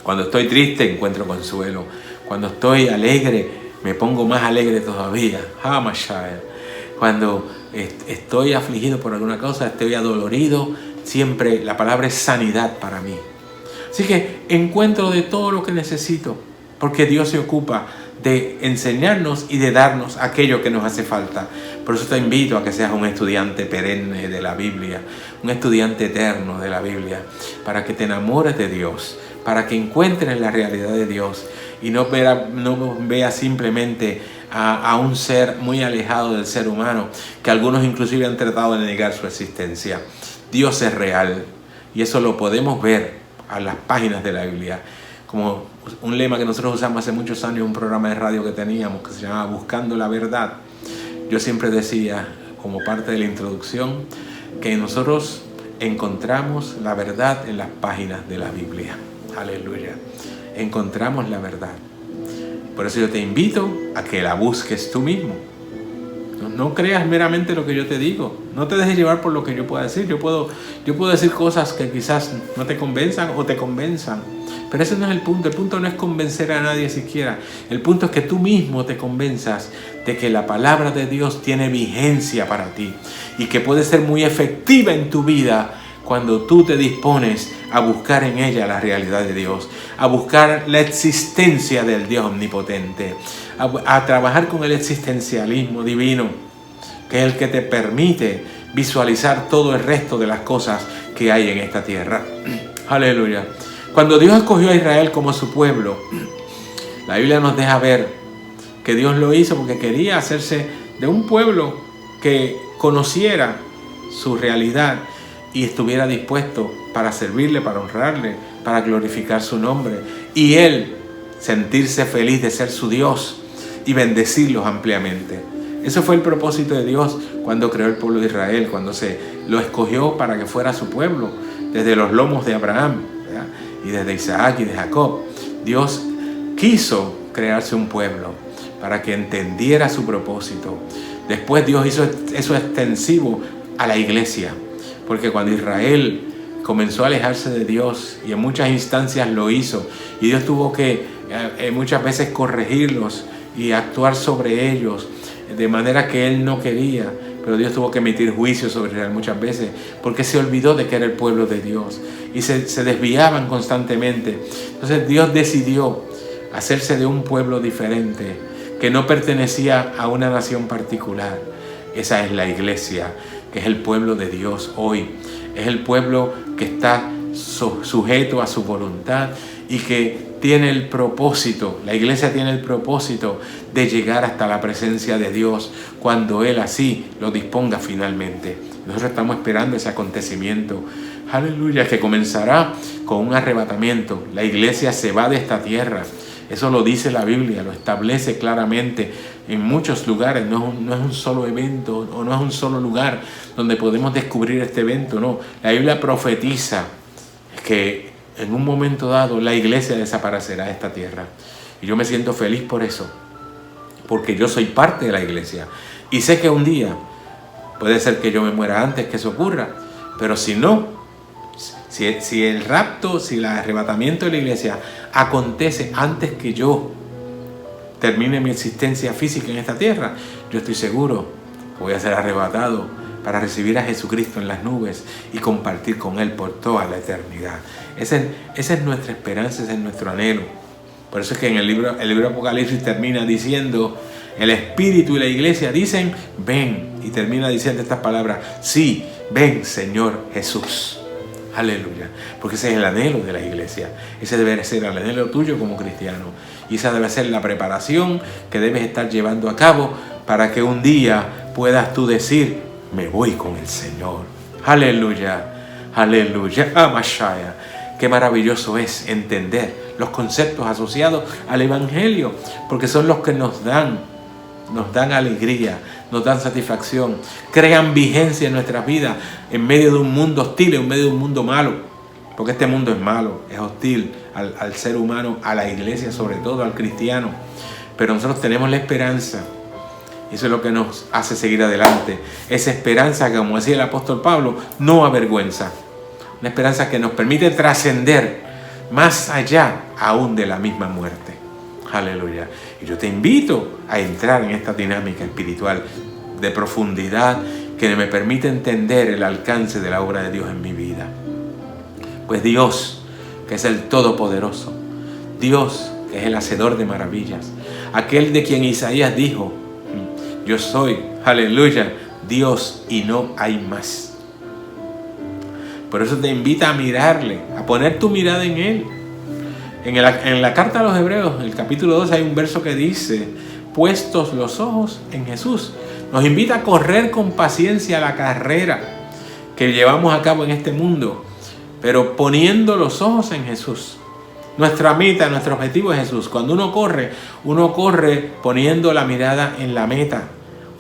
Cuando estoy triste, encuentro consuelo. Cuando estoy alegre, me pongo más alegre todavía. Cuando estoy afligido por alguna cosa, estoy adolorido, siempre la palabra es sanidad para mí. Así que encuentro de todo lo que necesito, porque Dios se ocupa de enseñarnos y de darnos aquello que nos hace falta. Por eso te invito a que seas un estudiante perenne de la Biblia, un estudiante eterno de la Biblia, para que te enamores de Dios, para que encuentres la realidad de Dios y no veas simplemente a un ser muy alejado del ser humano, que algunos inclusive han tratado de negar su existencia. Dios es real y eso lo podemos ver a las páginas de la Biblia. Como un lema que nosotros usamos hace muchos años, un programa de radio que teníamos que se llamaba Buscando la Verdad. Yo siempre decía, como parte de la introducción, que nosotros encontramos la verdad en las páginas de la Biblia. Aleluya. Encontramos la verdad. Por eso yo te invito a que la busques tú mismo. No creas meramente lo que yo te digo. No te dejes llevar por lo que yo pueda decir. Yo puedo decir cosas que quizás no te convenzan o te convenzan. Pero ese no es el punto. El punto no es convencer a nadie siquiera. El punto es que tú mismo te convenzas de que la palabra de Dios tiene vigencia para ti y que puede ser muy efectiva en tu vida cuando tú te dispones a buscar en ella la realidad de Dios, a buscar la existencia del Dios omnipotente, a trabajar con el existencialismo divino, que es el que te permite visualizar todo el resto de las cosas que hay en esta tierra. Aleluya. Cuando Dios escogió a Israel como su pueblo, la Biblia nos deja ver que Dios lo hizo porque quería hacerse de un pueblo que conociera su realidad y estuviera dispuesto para servirle, para honrarle, para glorificar su nombre. Y Él sentirse feliz de ser su Dios y bendecirlos ampliamente. Eso fue el propósito de Dios cuando creó el pueblo de Israel, cuando se lo escogió para que fuera su pueblo, desde los lomos de Abraham, ¿verdad? Y desde Isaac y de Jacob. Dios quiso crearse un pueblo para que entendiera su propósito. Después Dios hizo eso extensivo a la iglesia, porque cuando Israel comenzó a alejarse de Dios, y en muchas instancias lo hizo, y Dios tuvo que muchas veces corregirlos y actuar sobre ellos de manera que Él no quería, pero Dios tuvo que emitir juicio sobre Israel muchas veces, porque se olvidó de que era el pueblo de Dios, y se desviaban constantemente. Entonces Dios decidió hacerse de un pueblo diferente, que no pertenecía a una nación particular. Esa es la iglesia, que es el pueblo de Dios hoy. Es el pueblo que está sujeto a su voluntad y que tiene el propósito, la iglesia tiene el propósito de llegar hasta la presencia de Dios cuando Él así lo disponga finalmente. Nosotros estamos esperando ese acontecimiento, aleluya, que comenzará con un arrebatamiento. La iglesia se va de esta tierra. Eso lo dice la Biblia, lo establece claramente en muchos lugares. No es un solo evento o no es un solo lugar donde podemos descubrir este evento, no. La Biblia profetiza que en un momento dado la iglesia desaparecerá de esta tierra. Y yo me siento feliz por eso, porque yo soy parte de la iglesia. Y sé que un día puede ser que yo me muera antes que eso ocurra, pero si no, si el rapto, si el arrebatamiento de la iglesia acontece antes que yo termine mi existencia física en esta tierra, yo estoy seguro que voy a ser arrebatado para recibir a Jesucristo en las nubes y compartir con Él por toda la eternidad. Esa es nuestra esperanza, ese es nuestro anhelo. Por eso es que en el libro Apocalipsis termina diciendo, el Espíritu y la iglesia dicen, ven, y termina diciendo estas palabras, sí, ven Señor Jesús. Aleluya, porque ese es el anhelo de la iglesia, ese debe ser el anhelo tuyo como cristiano, y esa debe ser la preparación que debes estar llevando a cabo para que un día puedas tú decir, me voy con el Señor. Aleluya, aleluya, Amashaya. Qué maravilloso es entender los conceptos asociados al Evangelio, porque son los que nos dan alegría, nos dan satisfacción, crean vigencia en nuestras vidas en medio de un mundo hostil, en medio de un mundo malo, porque este mundo es malo, es hostil al ser humano, a la iglesia, sobre todo al cristiano, pero nosotros tenemos la esperanza. Eso es lo que nos hace seguir adelante, esa esperanza que, como decía el apóstol Pablo, no avergüenza, una esperanza que nos permite trascender más allá aún de la misma muerte. Aleluya. Y yo te invito a entrar en esta dinámica espiritual de profundidad que me permite entender el alcance de la obra de Dios en mi vida. Pues Dios, que es el Todopoderoso, Dios, que es el Hacedor de maravillas, aquel de quien Isaías dijo, yo soy, aleluya, Dios y no hay más. Por eso te invita a mirarle, a poner tu mirada en Él. En la carta a los Hebreos, en el capítulo 2, hay un verso que dice, puestos los ojos en Jesús. Nos invita a correr con paciencia la carrera que llevamos a cabo en este mundo, pero poniendo los ojos en Jesús. Nuestra meta, nuestro objetivo es Jesús. Cuando uno corre poniendo la mirada en la meta.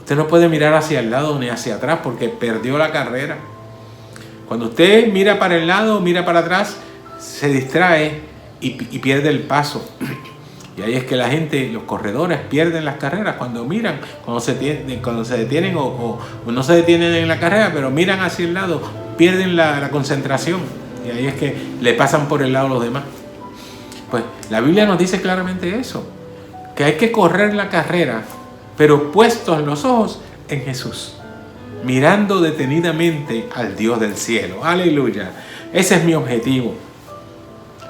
Usted no puede mirar hacia el lado ni hacia atrás porque perdió la carrera. Cuando usted mira para el lado, mira para atrás, se distrae y pierde el paso. Y ahí es que la gente, los corredores, pierden las carreras cuando miran, cuando se detienen o no se detienen en la carrera, pero miran hacia el lado, pierden la concentración. Y ahí es que le pasan por el lado a los demás. Pues la Biblia nos dice claramente eso, que hay que correr la carrera, pero puestos los ojos en Jesús, mirando detenidamente al Dios del cielo. Aleluya. Ese es mi objetivo.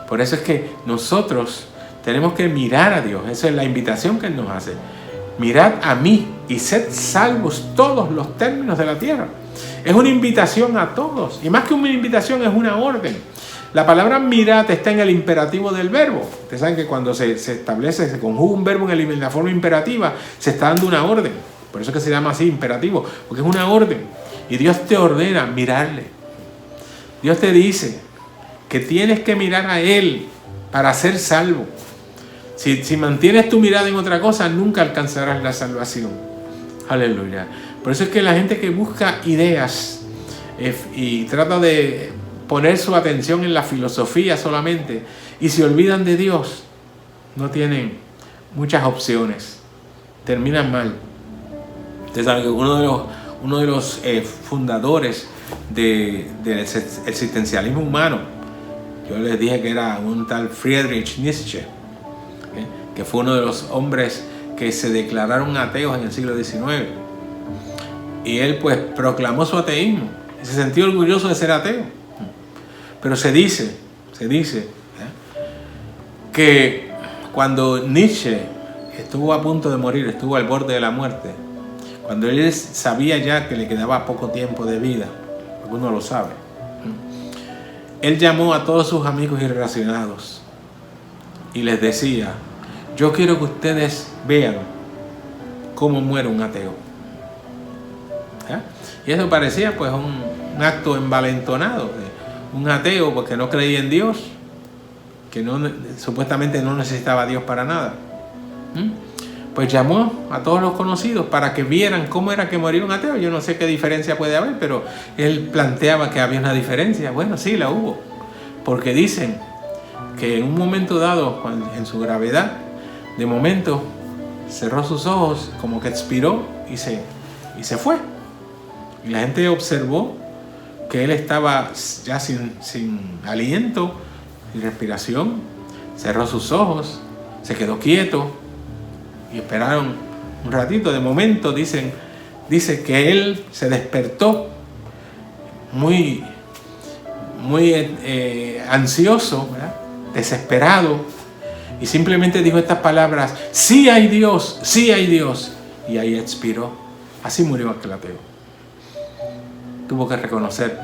Por eso es que nosotros tenemos que mirar a Dios. Esa es la invitación que Él nos hace. Mirad a mí y sed salvos todos los términos de la tierra. Es una invitación a todos. Y más que una invitación, es una orden. La palabra mirad está en el imperativo del verbo. Ustedes saben que cuando se establece, se conjuga un verbo en la forma imperativa, se está dando una orden. Por eso es que se llama así, imperativo, porque es una orden. Y Dios te ordena mirarle. Dios te dice que tienes que mirar a Él para ser salvo. Si mantienes tu mirada en otra cosa, nunca alcanzarás la salvación. Aleluya. Por eso es que la gente que busca ideas y trata de poner su atención en la filosofía solamente y se olvidan de Dios, no tienen muchas opciones. Terminan mal. Ustedes saben que uno de los fundadores del existencialismo humano, yo les dije que era un tal Friedrich Nietzsche, que fue uno de los hombres que se declararon ateos en el siglo XIX. Y él pues proclamó su ateísmo y se sintió orgulloso de ser ateo. Pero se dice que cuando Nietzsche estuvo a punto de morir, estuvo al borde de la muerte, cuando él sabía ya que le quedaba poco tiempo de vida, porque uno lo sabe, él llamó a todos sus amigos y relacionados y les decía: yo quiero que ustedes vean cómo muere un ateo. Y eso parecía pues un acto envalentonado. Un ateo porque no creía en Dios, que supuestamente no necesitaba a Dios para nada. Pues llamó a todos los conocidos para que vieran cómo era que moría un ateo. Yo no sé qué diferencia puede haber, pero él planteaba que había una diferencia. Bueno, sí, la hubo. Porque dicen que en un momento dado, en su gravedad, de momento cerró sus ojos, como que expiró y se fue. Y la gente observó que él estaba ya sin aliento y respiración, cerró sus ojos, se quedó quieto y esperaron un ratito. De momento dice que él se despertó muy ansioso, ¿verdad? Desesperado, y simplemente dijo estas palabras: sí hay Dios, sí hay Dios. Y ahí expiró. Así murió aquel ateo. Tuvo que reconocer,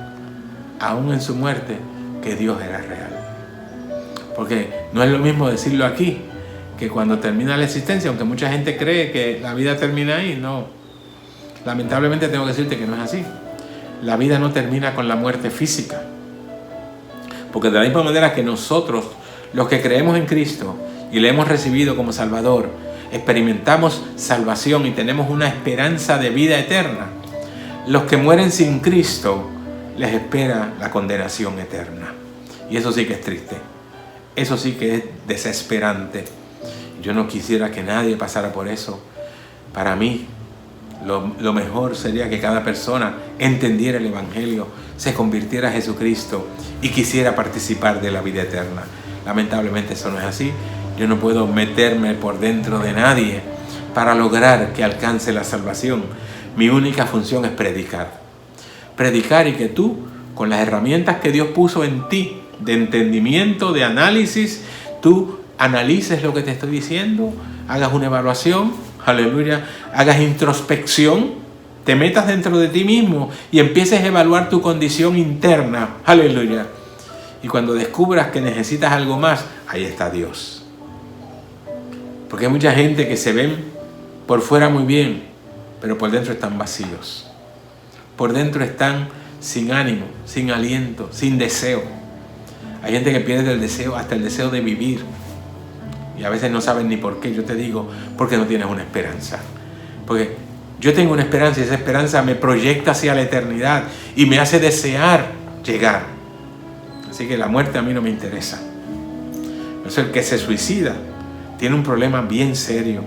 aún en su muerte, que Dios era real. Porque no es lo mismo decirlo aquí que cuando termina la existencia, aunque mucha gente cree que la vida termina ahí. No. Lamentablemente tengo que decirte que no es así. La vida no termina con la muerte física. Porque de la misma manera que nosotros, los que creemos en Cristo y le hemos recibido como Salvador, experimentamos salvación y tenemos una esperanza de vida eterna, los que mueren sin Cristo les espera la condenación eterna. Y eso sí que es triste. Eso sí que es desesperante. Yo no quisiera que nadie pasara por eso. Para mí, lo mejor sería que cada persona entendiera el Evangelio, se convirtiera a Jesucristo y quisiera participar de la vida eterna. Lamentablemente eso no es así. Yo no puedo meterme por dentro de nadie para lograr que alcance la salvación. Mi única función es predicar. Predicar, y que tú, con las herramientas que Dios puso en ti, de entendimiento, de análisis, tú analices lo que te estoy diciendo, hagas una evaluación, aleluya, hagas introspección, te metas dentro de ti mismo y empieces a evaluar tu condición interna, aleluya. Y cuando descubras que necesitas algo más, ahí está Dios. Porque hay mucha gente que se ven por fuera muy bien, pero por dentro están vacíos. Por dentro están sin ánimo, sin aliento, sin deseo. Hay gente que pierde el deseo, hasta el deseo de vivir. Y a veces no saben ni por qué. Yo te digo, porque no tienes una esperanza. Porque yo tengo una esperanza y esa esperanza me proyecta hacia la eternidad y me hace desear llegar. Así que la muerte a mí no me interesa. Por eso el que se suicida tiene un problema bien serio.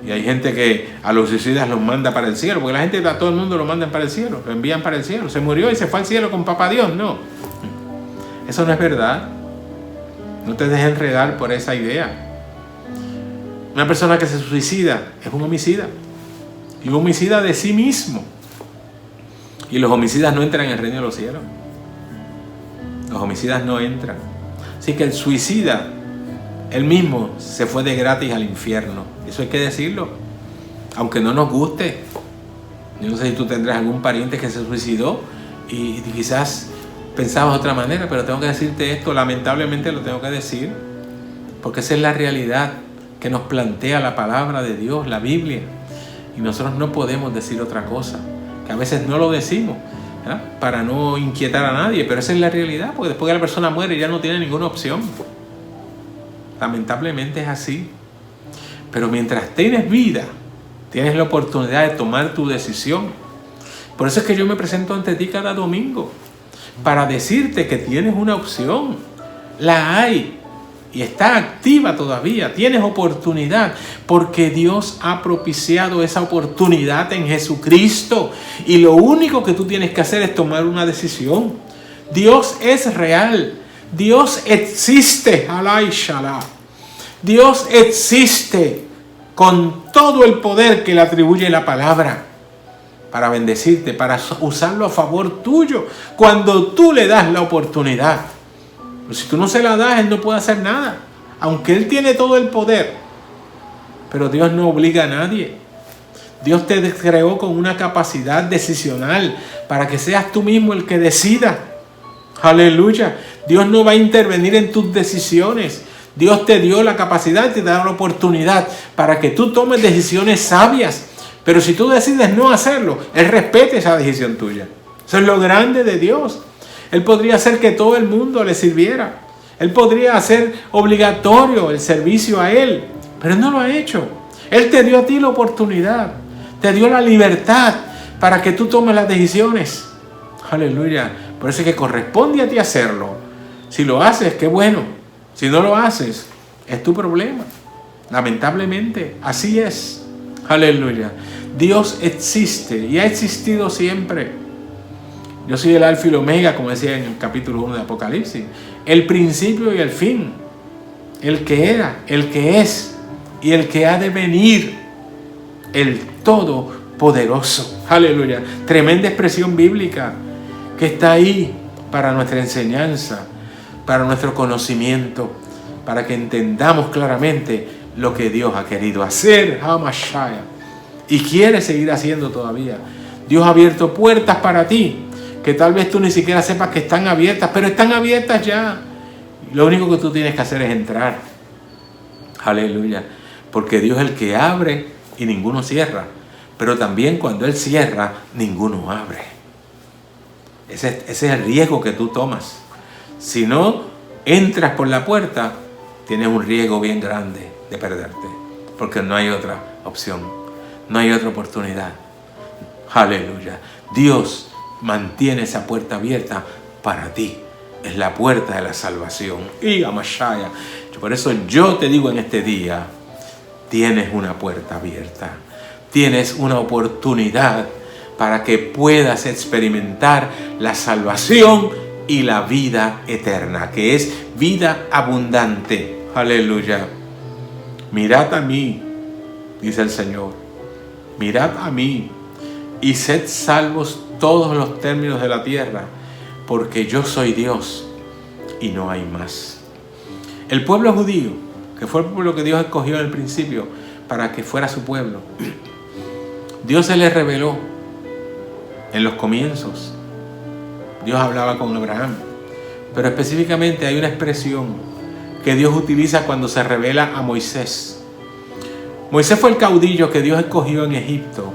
Y hay gente que a los suicidas los manda para el cielo, porque la gente, a todo el mundo lo mandan para el cielo, lo envían para el cielo. Se murió y se fue al cielo con papá Dios. No, eso no es verdad. No te dejes enredar por esa idea. Una persona que se suicida es un homicida. Y un homicida de sí mismo. Y los homicidas no entran en el reino de los cielos. Los homicidas no entran. Así que el suicida, él mismo se fue de gratis al infierno. Eso hay que decirlo. Aunque no nos guste. Yo no sé si tú tendrás algún pariente que se suicidó y quizás pensabas de otra manera, pero tengo que decirte esto, lamentablemente lo tengo que decir, porque esa es la realidad que nos plantea la palabra de Dios, la Biblia. Y nosotros no podemos decir otra cosa, que a veces no lo decimos, ¿verdad?, para no inquietar a nadie, pero esa es la realidad, porque después que la persona muere ya no tiene ninguna opción. Lamentablemente es así. Pero mientras tienes vida, tienes la oportunidad de tomar tu decisión. Por eso es que yo me presento ante ti cada domingo, para decirte que tienes una opción. La hay. Y está activa todavía, tienes oportunidad, porque Dios ha propiciado esa oportunidad en Jesucristo. Y lo único que tú tienes que hacer es tomar una decisión. Dios es real, Dios existe, alay shalá. Dios existe con todo el poder que le atribuye la palabra, para bendecirte, para usarlo a favor tuyo, cuando tú le das la oportunidad. Pero si tú no se la das, Él no puede hacer nada. Aunque Él tiene todo el poder. Pero Dios no obliga a nadie. Dios te creó con una capacidad decisional para que seas tú mismo el que decida. Aleluya. Dios no va a intervenir en tus decisiones. Dios te dio la capacidad y te da la oportunidad para que tú tomes decisiones sabias. Pero si tú decides no hacerlo, Él respete esa decisión tuya. Eso es lo grande de Dios. Él podría hacer que todo el mundo le sirviera. Él podría hacer obligatorio el servicio a Él. Pero Él no lo ha hecho. Él te dio a ti la oportunidad. Te dio la libertad para que tú tomes las decisiones. Aleluya. Por eso es que corresponde a ti hacerlo. Si lo haces, qué bueno. Si no lo haces, es tu problema. Lamentablemente, así es. Aleluya. Dios existe y ha existido siempre. Yo soy el alfa y el omega, como decía en el capítulo 1 de Apocalipsis. El principio y el fin. El que era, el que es y el que ha de venir. El Todopoderoso. Aleluya. Tremenda expresión bíblica que está ahí para nuestra enseñanza, para nuestro conocimiento, para que entendamos claramente lo que Dios ha querido hacer. Hamashaya. Y quiere seguir haciendo todavía. Dios ha abierto puertas para ti, que tal vez tú ni siquiera sepas que están abiertas, pero están abiertas ya. Lo único que tú tienes que hacer es entrar. Aleluya. Porque Dios es el que abre y ninguno cierra. Pero también cuando Él cierra, ninguno abre. Ese es el riesgo que tú tomas. Si no entras por la puerta, tienes un riesgo bien grande de perderte. Porque no hay otra opción. No hay otra oportunidad. Aleluya. Dios mantiene esa puerta abierta para ti. Es la puerta de la salvación. Y Amashaya. Por eso yo te digo en este día, tienes una puerta abierta. Tienes una oportunidad para que puedas experimentar la salvación y la vida eterna, que es vida abundante. Aleluya. Mirad a mí, dice el Señor. Mirad a mí y sed salvos todos los términos de la tierra, porque yo soy Dios y no hay más. El pueblo judío, que fue el pueblo que Dios escogió en el principio para que fuera su pueblo, Dios se les reveló en los comienzos. Dios hablaba con Abraham, pero específicamente hay una expresión que Dios utiliza cuando se revela a Moisés. Moisés fue el caudillo que Dios escogió en Egipto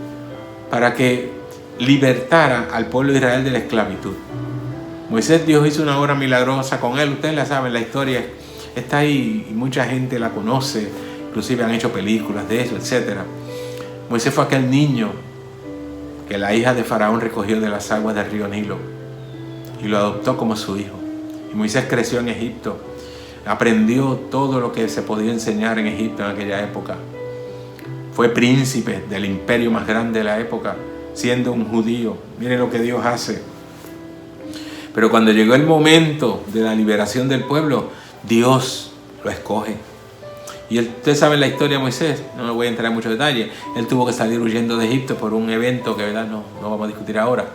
para que libertara al pueblo de Israel de la esclavitud. Moisés, Dios hizo una obra milagrosa con él. Ustedes la saben, la historia está ahí y mucha gente la conoce. Inclusive han hecho películas de eso, etc. Moisés fue aquel niño que la hija de Faraón recogió de las aguas del río Nilo. y lo adoptó como su hijo. Y Moisés creció en Egipto, aprendió todo lo que se podía enseñar en Egipto en aquella época. Fue príncipe del imperio más grande de la época, siendo un judío. Miren lo que Dios hace. Pero cuando llegó el momento de la liberación del pueblo, Dios lo escoge. Y ustedes saben la historia de Moisés, no voy a entrar en muchos detalles. Él tuvo que salir huyendo de Egipto por un evento que, ¿verdad?, no vamos a discutir ahora.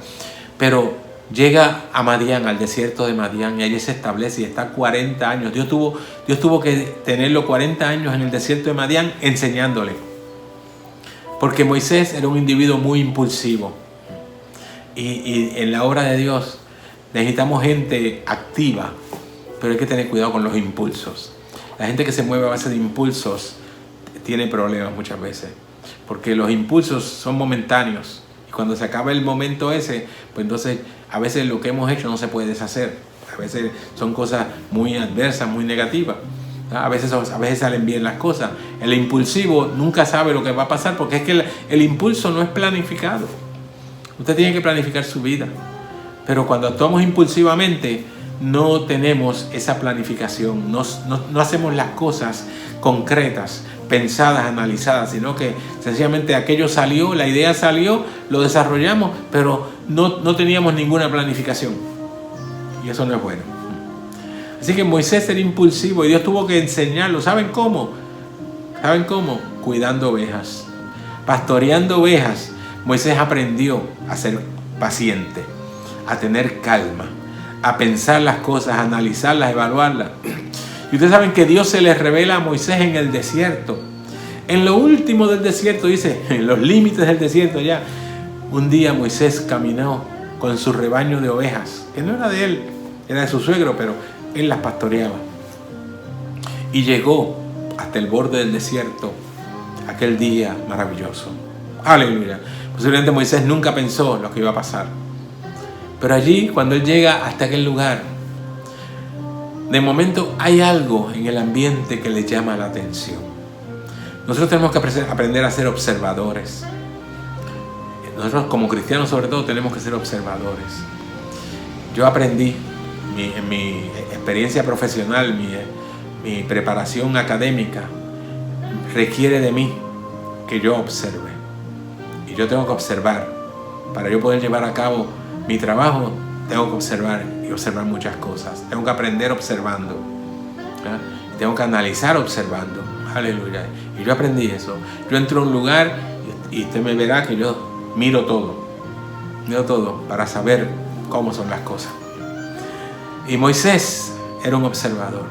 Pero llega a Madián, al desierto de Madián, y allí se establece y está 40 años. Dios tuvo que tenerlo 40 años en el desierto de Madián enseñándole. Porque Moisés era un individuo muy impulsivo. Y en la obra de Dios necesitamos gente activa, pero hay que tener cuidado con los impulsos. La gente que se mueve a base de impulsos tiene problemas muchas veces, porque los impulsos son momentáneos. Y cuando se acaba el momento ese, pues entonces a veces lo que hemos hecho no se puede deshacer. A veces son cosas muy adversas, muy negativas. A veces salen bien las cosas. El impulsivo nunca sabe lo que va a pasar, porque es que el impulso no es planificado. Usted tiene que planificar su vida. Pero cuando actuamos impulsivamente, no tenemos esa planificación. No hacemos las cosas concretas, pensadas, analizadas, sino que sencillamente aquello salió, la idea salió, lo desarrollamos, pero no teníamos ninguna planificación. Y eso no es bueno. Así que Moisés era impulsivo y Dios tuvo que enseñarlo. ¿Saben cómo? Cuidando ovejas, pastoreando ovejas. Moisés aprendió a ser paciente, a tener calma, a pensar las cosas, a analizarlas, a evaluarlas. Y ustedes saben que Dios se les revela a Moisés en el desierto. En lo último del desierto, dice, en los límites del desierto ya. Un día Moisés caminó con su rebaño de ovejas, que no era de él, era de su suegro, pero él las pastoreaba. Y llegó hasta el borde del desierto aquel día maravilloso. Aleluya. Posiblemente Moisés nunca pensó lo que iba a pasar. Pero allí, cuando él llega hasta aquel lugar, de momento hay algo en el ambiente que le llama la atención. Nosotros tenemos que aprender a ser observadores. Nosotros como cristianos sobre todo tenemos que ser observadores. Yo aprendí en mi experiencia profesional, mi preparación académica, requiere de mí que yo observe. Y yo tengo que observar. Para yo poder llevar a cabo mi trabajo, tengo que observar y observar muchas cosas. Tengo que aprender observando. ¿Ya? Tengo que analizar observando. Aleluya. Y yo aprendí eso. Yo entro a un lugar y usted me verá que yo miro todo. Miro todo para saber cómo son las cosas. Y Moisés era un observador.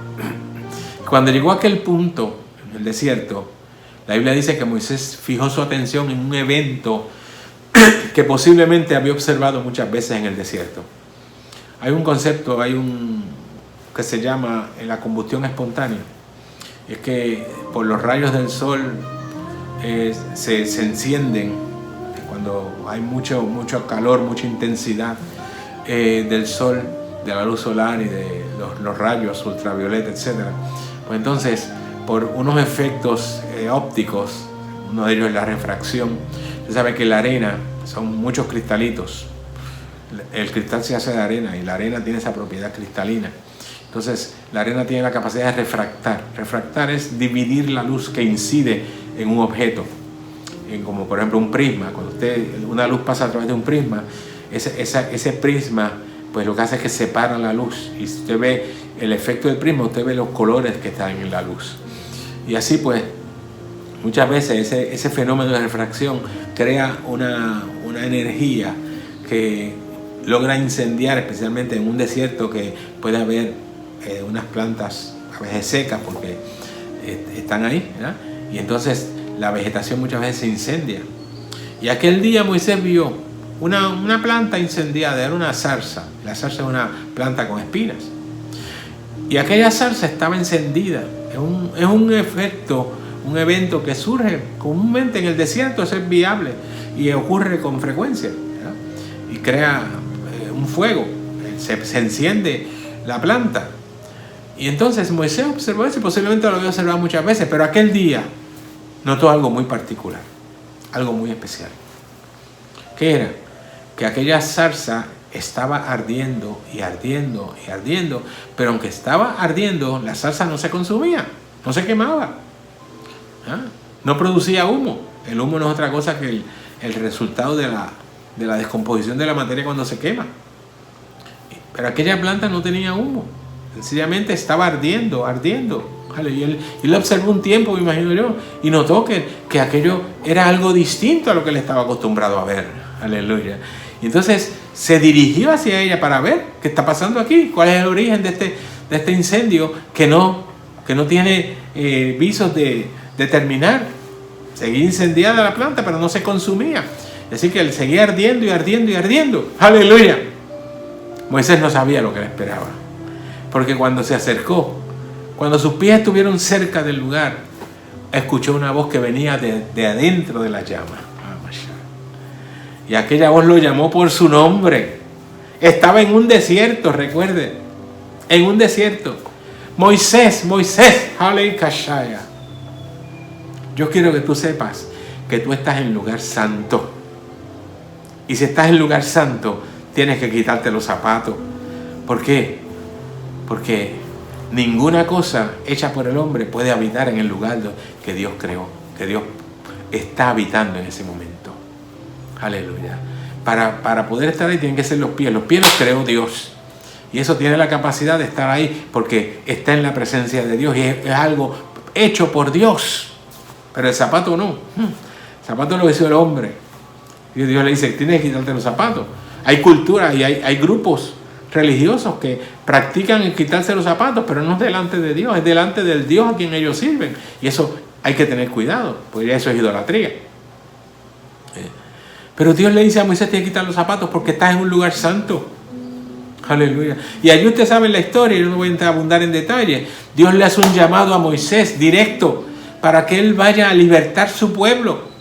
Cuando llegó a aquel punto, en el desierto, la Biblia dice que Moisés fijó su atención en un evento que posiblemente había observado muchas veces en el desierto. Hay un concepto, que se llama la combustión espontánea. Es que por los rayos del sol se encienden, cuando hay mucho calor, mucha intensidad del sol, de la luz solar y de los rayos ultravioleta, etc. Pues entonces, por unos efectos ópticos, uno de ellos es la refracción. Usted sabe que la arena son muchos cristalitos. El cristal se hace de arena y la arena tiene esa propiedad cristalina. Entonces, la arena tiene la capacidad de refractar. Refractar es dividir la luz que incide en un objeto. Como por ejemplo un prisma. Cuando una luz pasa a través de un prisma, ese prisma, pues lo que hace es que separa la luz. Y si usted ve el efecto del prisma, usted ve los colores que están en la luz. Y así pues, muchas veces ese fenómeno de refracción crea una energía que logra incendiar, especialmente en un desierto que puede haber unas plantas a veces secas porque están ahí, ¿verdad? Y entonces la vegetación muchas veces se incendia. Y aquel día Moisés vio una planta incendiada, era una zarza. La zarza es una planta con espinas. Y aquella zarza estaba encendida. Es un efecto, un evento que surge comúnmente en el desierto, eso es viable y ocurre con frecuencia, ¿verdad? Y crea un fuego, se enciende la planta. Y entonces Moisés observó eso y posiblemente lo había observado muchas veces, pero aquel día notó algo muy particular, algo muy especial. ¿Qué era? Que aquella zarza estaba ardiendo y ardiendo y ardiendo, pero aunque estaba ardiendo, la salsa no se consumía, no se quemaba, no producía humo. El humo no es otra cosa que el resultado de la descomposición de la materia cuando se quema. Pero aquella planta no tenía humo, sencillamente estaba ardiendo. Y él observó un tiempo, me imagino yo, y notó que aquello era algo distinto a lo que él estaba acostumbrado a ver. Aleluya. Y entonces se dirigió hacia ella para ver qué está pasando aquí, cuál es el origen de este incendio que no tiene visos de terminar. Seguía incendiada la planta, pero no se consumía. Así que él seguía ardiendo y ardiendo y ardiendo. ¡Aleluya! Moisés no sabía lo que le esperaba. Porque cuando se acercó, cuando sus pies estuvieron cerca del lugar, escuchó una voz que venía de adentro de la llama. Y aquella voz lo llamó por su nombre. Estaba en un desierto, recuerde. En un desierto. Moisés, Moisés, aleluya. Yo quiero que tú sepas que tú estás en lugar santo. Y si estás en lugar santo, tienes que quitarte los zapatos. ¿Por qué? Porque ninguna cosa hecha por el hombre puede habitar en el lugar que Dios creó, que Dios está habitando en ese momento. Aleluya. Para poder estar ahí tienen que ser los pies. Los pies los creó Dios. Y eso tiene la capacidad de estar ahí porque está en la presencia de Dios y es algo hecho por Dios. Pero el zapato no. El zapato lo hizo el hombre. Y Dios le dice, tienes que quitarte los zapatos. Hay culturas y hay grupos religiosos que practican el quitarse los zapatos, pero no es delante de Dios, es delante del Dios a quien ellos sirven. Y eso hay que tener cuidado, porque ya eso es idolatría. Pero Dios le dice a Moisés, tienes que quitar los zapatos porque estás en un lugar santo. Aleluya. Y allí usted sabe la historia, yo no voy a abundar en detalle. Dios le hace un llamado a Moisés directo para que él vaya a libertar su pueblo,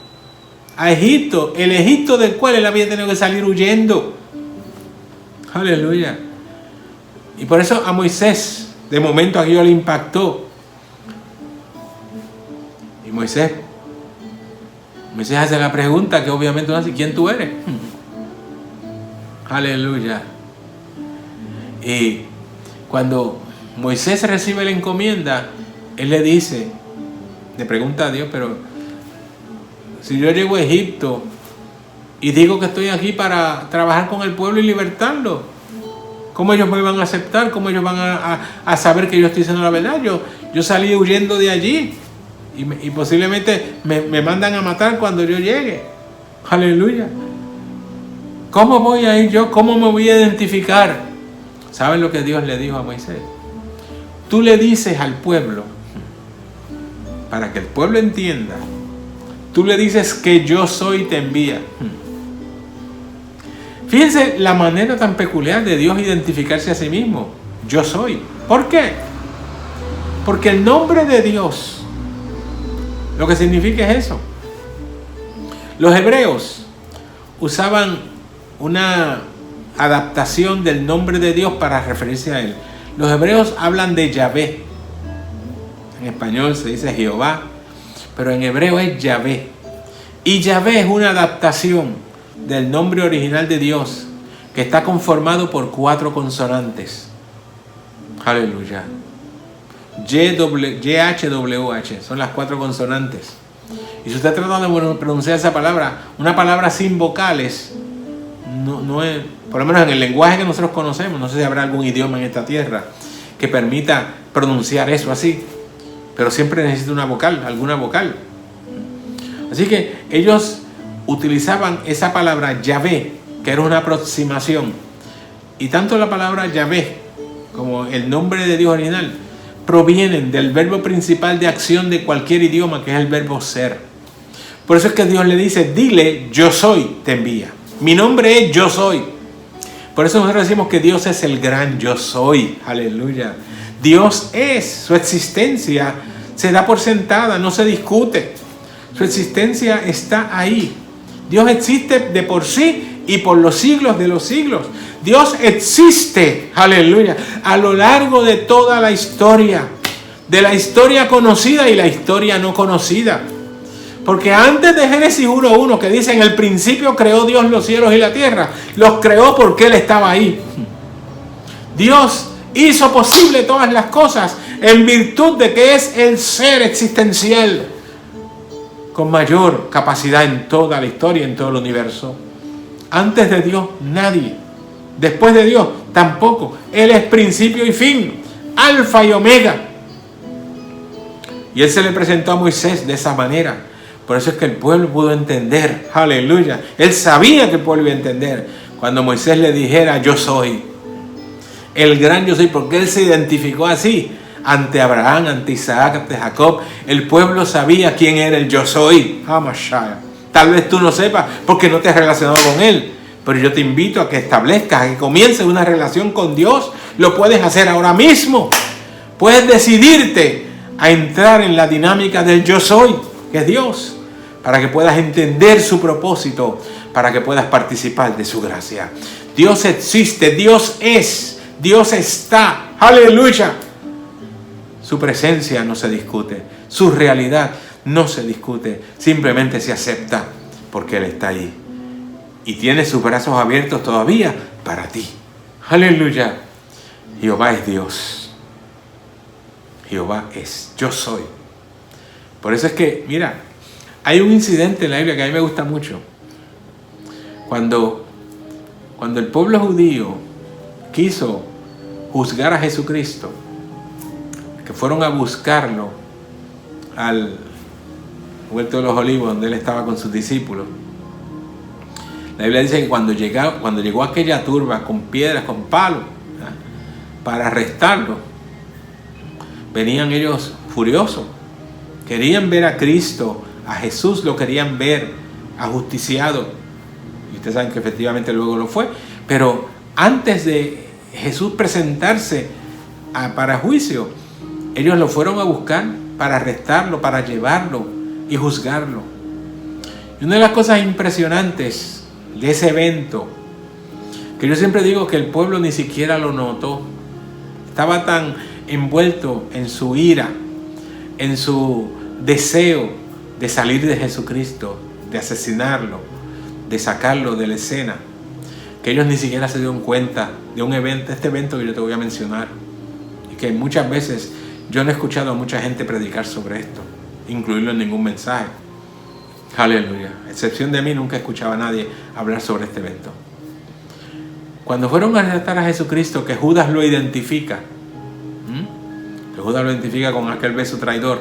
a Egipto, el Egipto del cual él había tenido que salir huyendo. Aleluya. Y por eso a Moisés, de momento aquello le impactó. Y Moisés hace la pregunta que obviamente uno hace, ¿quién tú eres? Aleluya. Y cuando Moisés recibe la encomienda, él le pregunta a Dios, pero si yo llego a Egipto y digo que estoy aquí para trabajar con el pueblo y libertarlo, ¿cómo ellos me van a aceptar? ¿Cómo ellos van a saber que yo estoy diciendo la verdad? Yo salí huyendo de allí y posiblemente me mandan a matar cuando yo llegue. Aleluya. ¿Cómo voy a ir yo? ¿Cómo me voy a identificar? ¿Saben lo que Dios le dijo a Moisés? Tú le dices al pueblo, para que el pueblo entienda, tú le dices que yo soy, te envía. Fíjense la manera tan peculiar de Dios identificarse a sí mismo. Yo soy. ¿Por qué? Porque el nombre de Dios, lo que significa es eso. Los hebreos usaban una adaptación del nombre de Dios para referirse a él. Los hebreos hablan de Yahvé. En español se dice Jehová, pero en hebreo es Yahvé. Y Yahvé es una adaptación del nombre original de Dios, que está conformado por 4 consonantes. Aleluya. YHWH son las 4 consonantes. Y si usted trata de pronunciar esa palabra, una palabra sin vocales, no es, por lo menos en el lenguaje que nosotros conocemos, no sé si habrá algún idioma en esta tierra que permita pronunciar eso así, pero siempre necesita una vocal, alguna vocal. Así que ellos utilizaban esa palabra Yahvé, que era una aproximación, y tanto la palabra Yahvé como el nombre de Dios original provienen del verbo principal de acción de cualquier idioma, que es el verbo ser. Por eso es que Dios le dice, dile, yo soy, te envía. Mi nombre es yo soy. Por eso nosotros decimos que Dios es el gran yo soy. Aleluya. Dios es, su existencia se da por sentada, no se discute. Su existencia está ahí. Dios existe de por sí y por los siglos de los siglos. Dios existe, aleluya, a lo largo de toda la historia, de la historia conocida y la historia no conocida. Porque antes de Génesis 1:1, que dice: en el principio creó Dios los cielos y la tierra, los creó porque Él estaba ahí. Dios hizo posible todas las cosas en virtud de que es el ser existencial con mayor capacidad en toda la historia, en todo el universo. Antes de Dios, nadie. Después de Dios, tampoco. Él es principio y fin, alfa y omega. Y Él se le presentó a Moisés de esa manera. Por eso es que el pueblo pudo entender. Aleluya. Él sabía que el pueblo iba a entender cuando Moisés le dijera: yo soy. El gran yo soy, porque Él se identificó así ante Abraham, ante Isaac, ante Jacob. El pueblo sabía quién era el yo soy. Tal vez tú no sepas porque no te has relacionado con Él, pero yo te invito a que establezcas, a que comiences una relación con Dios. Lo puedes hacer ahora mismo. Puedes decidirte a entrar en la dinámica del yo soy, que es Dios, para que puedas entender su propósito, para que puedas participar de su gracia. Dios existe, Dios es, Dios está. Aleluya. Su presencia no se discute, su realidad no se discute, simplemente se acepta porque Él está ahí y tiene sus brazos abiertos todavía para ti. Aleluya. Jehová es Dios. Jehová es yo soy. Por eso es que, mira, hay un incidente en la Biblia que a mí me gusta mucho. Cuando el pueblo judío quiso juzgar a Jesucristo, que fueron a buscarlo al Huerto de los Olivos, donde Él estaba con sus discípulos. La Biblia dice que cuando llegó aquella turba con piedras, con palos, ¿verdad?, para arrestarlo, venían ellos furiosos. Querían ver a Cristo, a Jesús lo querían ver ajusticiado. Y ustedes saben que efectivamente luego lo fue. Pero antes de Jesús presentarse para juicio, ellos lo fueron a buscar para arrestarlo, para llevarlo y juzgarlo. Y una de las cosas impresionantes de ese evento, que yo siempre digo que el pueblo ni siquiera lo notó. Estaba tan envuelto en su ira, en su deseo de salir de Jesucristo, de asesinarlo, de sacarlo de la escena, que ellos ni siquiera se dieron cuenta de un evento, este evento que yo te voy a mencionar, y que muchas veces yo no he escuchado a mucha gente predicar sobre esto, incluirlo en ningún mensaje. Aleluya. A excepción de mí, nunca escuchaba a nadie hablar sobre este evento. Cuando fueron a arrestar a Jesucristo, que Judas lo identifica, que Judas lo identifica con aquel beso traidor,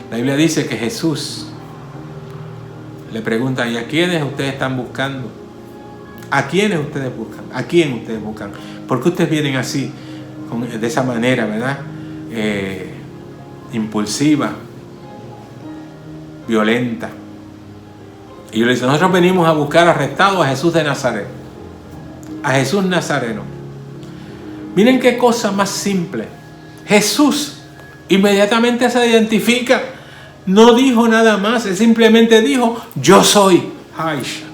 la Biblia dice que Jesús le pregunta: ¿y a quiénes ustedes están buscando? ¿A quiénes ustedes buscan? ¿A quién ustedes buscan? ¿Por qué ustedes vienen así, de esa manera, verdad? Impulsiva, violenta. Y yo le dice: nosotros venimos a buscar arrestado a Jesús de Nazaret, a Jesús Nazareno. Miren qué cosa más simple. Jesús inmediatamente se identifica, no dijo nada más, él simplemente dijo: yo soy. Aisha.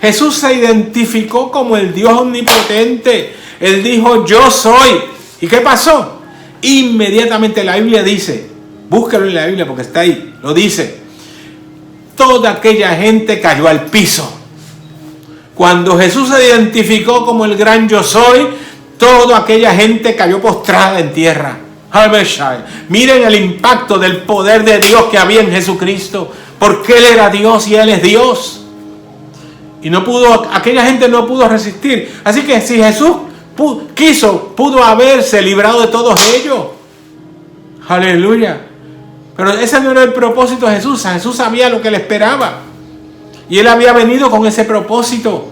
Jesús se identificó como el Dios omnipotente. Él dijo: yo soy. ¿Y qué pasó? Inmediatamente la Biblia dice, búscalo en la Biblia porque está ahí, lo dice: toda aquella gente cayó al piso. Cuando Jesús se identificó como el gran yo soy, toda aquella gente cayó postrada en tierra. Miren el impacto del poder de Dios que había en Jesucristo, porque Él era Dios y Él es Dios. Y aquella gente no pudo resistir. Así que si Jesús pudo haberse librado de todos ellos. Aleluya. Pero ese no era el propósito de Jesús. Jesús sabía lo que le esperaba. Y Él había venido con ese propósito.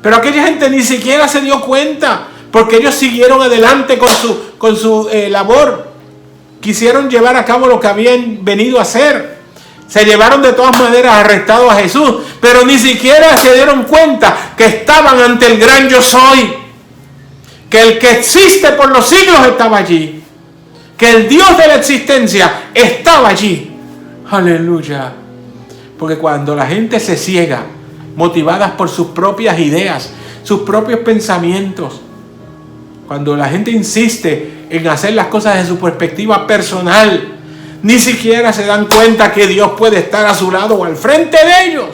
Pero aquella gente ni siquiera se dio cuenta, porque ellos siguieron adelante con su labor. Quisieron llevar a cabo lo que habían venido a hacer. Se llevaron de todas maneras arrestado a Jesús, pero ni siquiera se dieron cuenta que estaban ante el gran yo soy. Que el que existe por los siglos estaba allí. Que el Dios de la existencia estaba allí. Aleluya. Porque cuando la gente se ciega, motivadas por sus propias ideas, sus propios pensamientos, cuando la gente insiste en hacer las cosas desde su perspectiva personal, Ni siquiera se dan cuenta que Dios puede estar a su lado o al frente de ellos,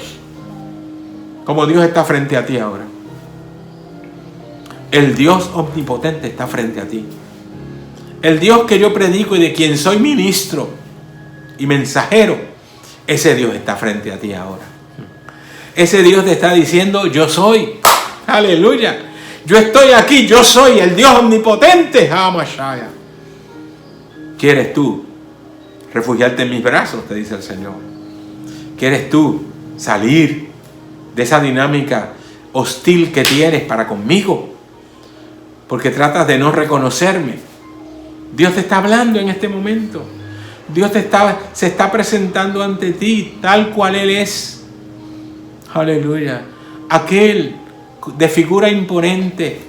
como Dios está frente a ti ahora. El Dios omnipotente está frente a ti. El Dios que yo predico y de quien soy ministro y mensajero, ese Dios está frente a ti ahora. Ese Dios te está diciendo, yo soy. Aleluya. Yo estoy aquí, yo soy el Dios omnipotente. Hamashaya. ¿Quieres tú refugiarte en mis brazos? Te dice el Señor. ¿Quieres tú salir de esa dinámica hostil que tienes para conmigo? Porque tratas de no reconocerme. Dios te está hablando en este momento. Dios se está presentando ante ti tal cual Él es. Aleluya. Aquel de figura imponente,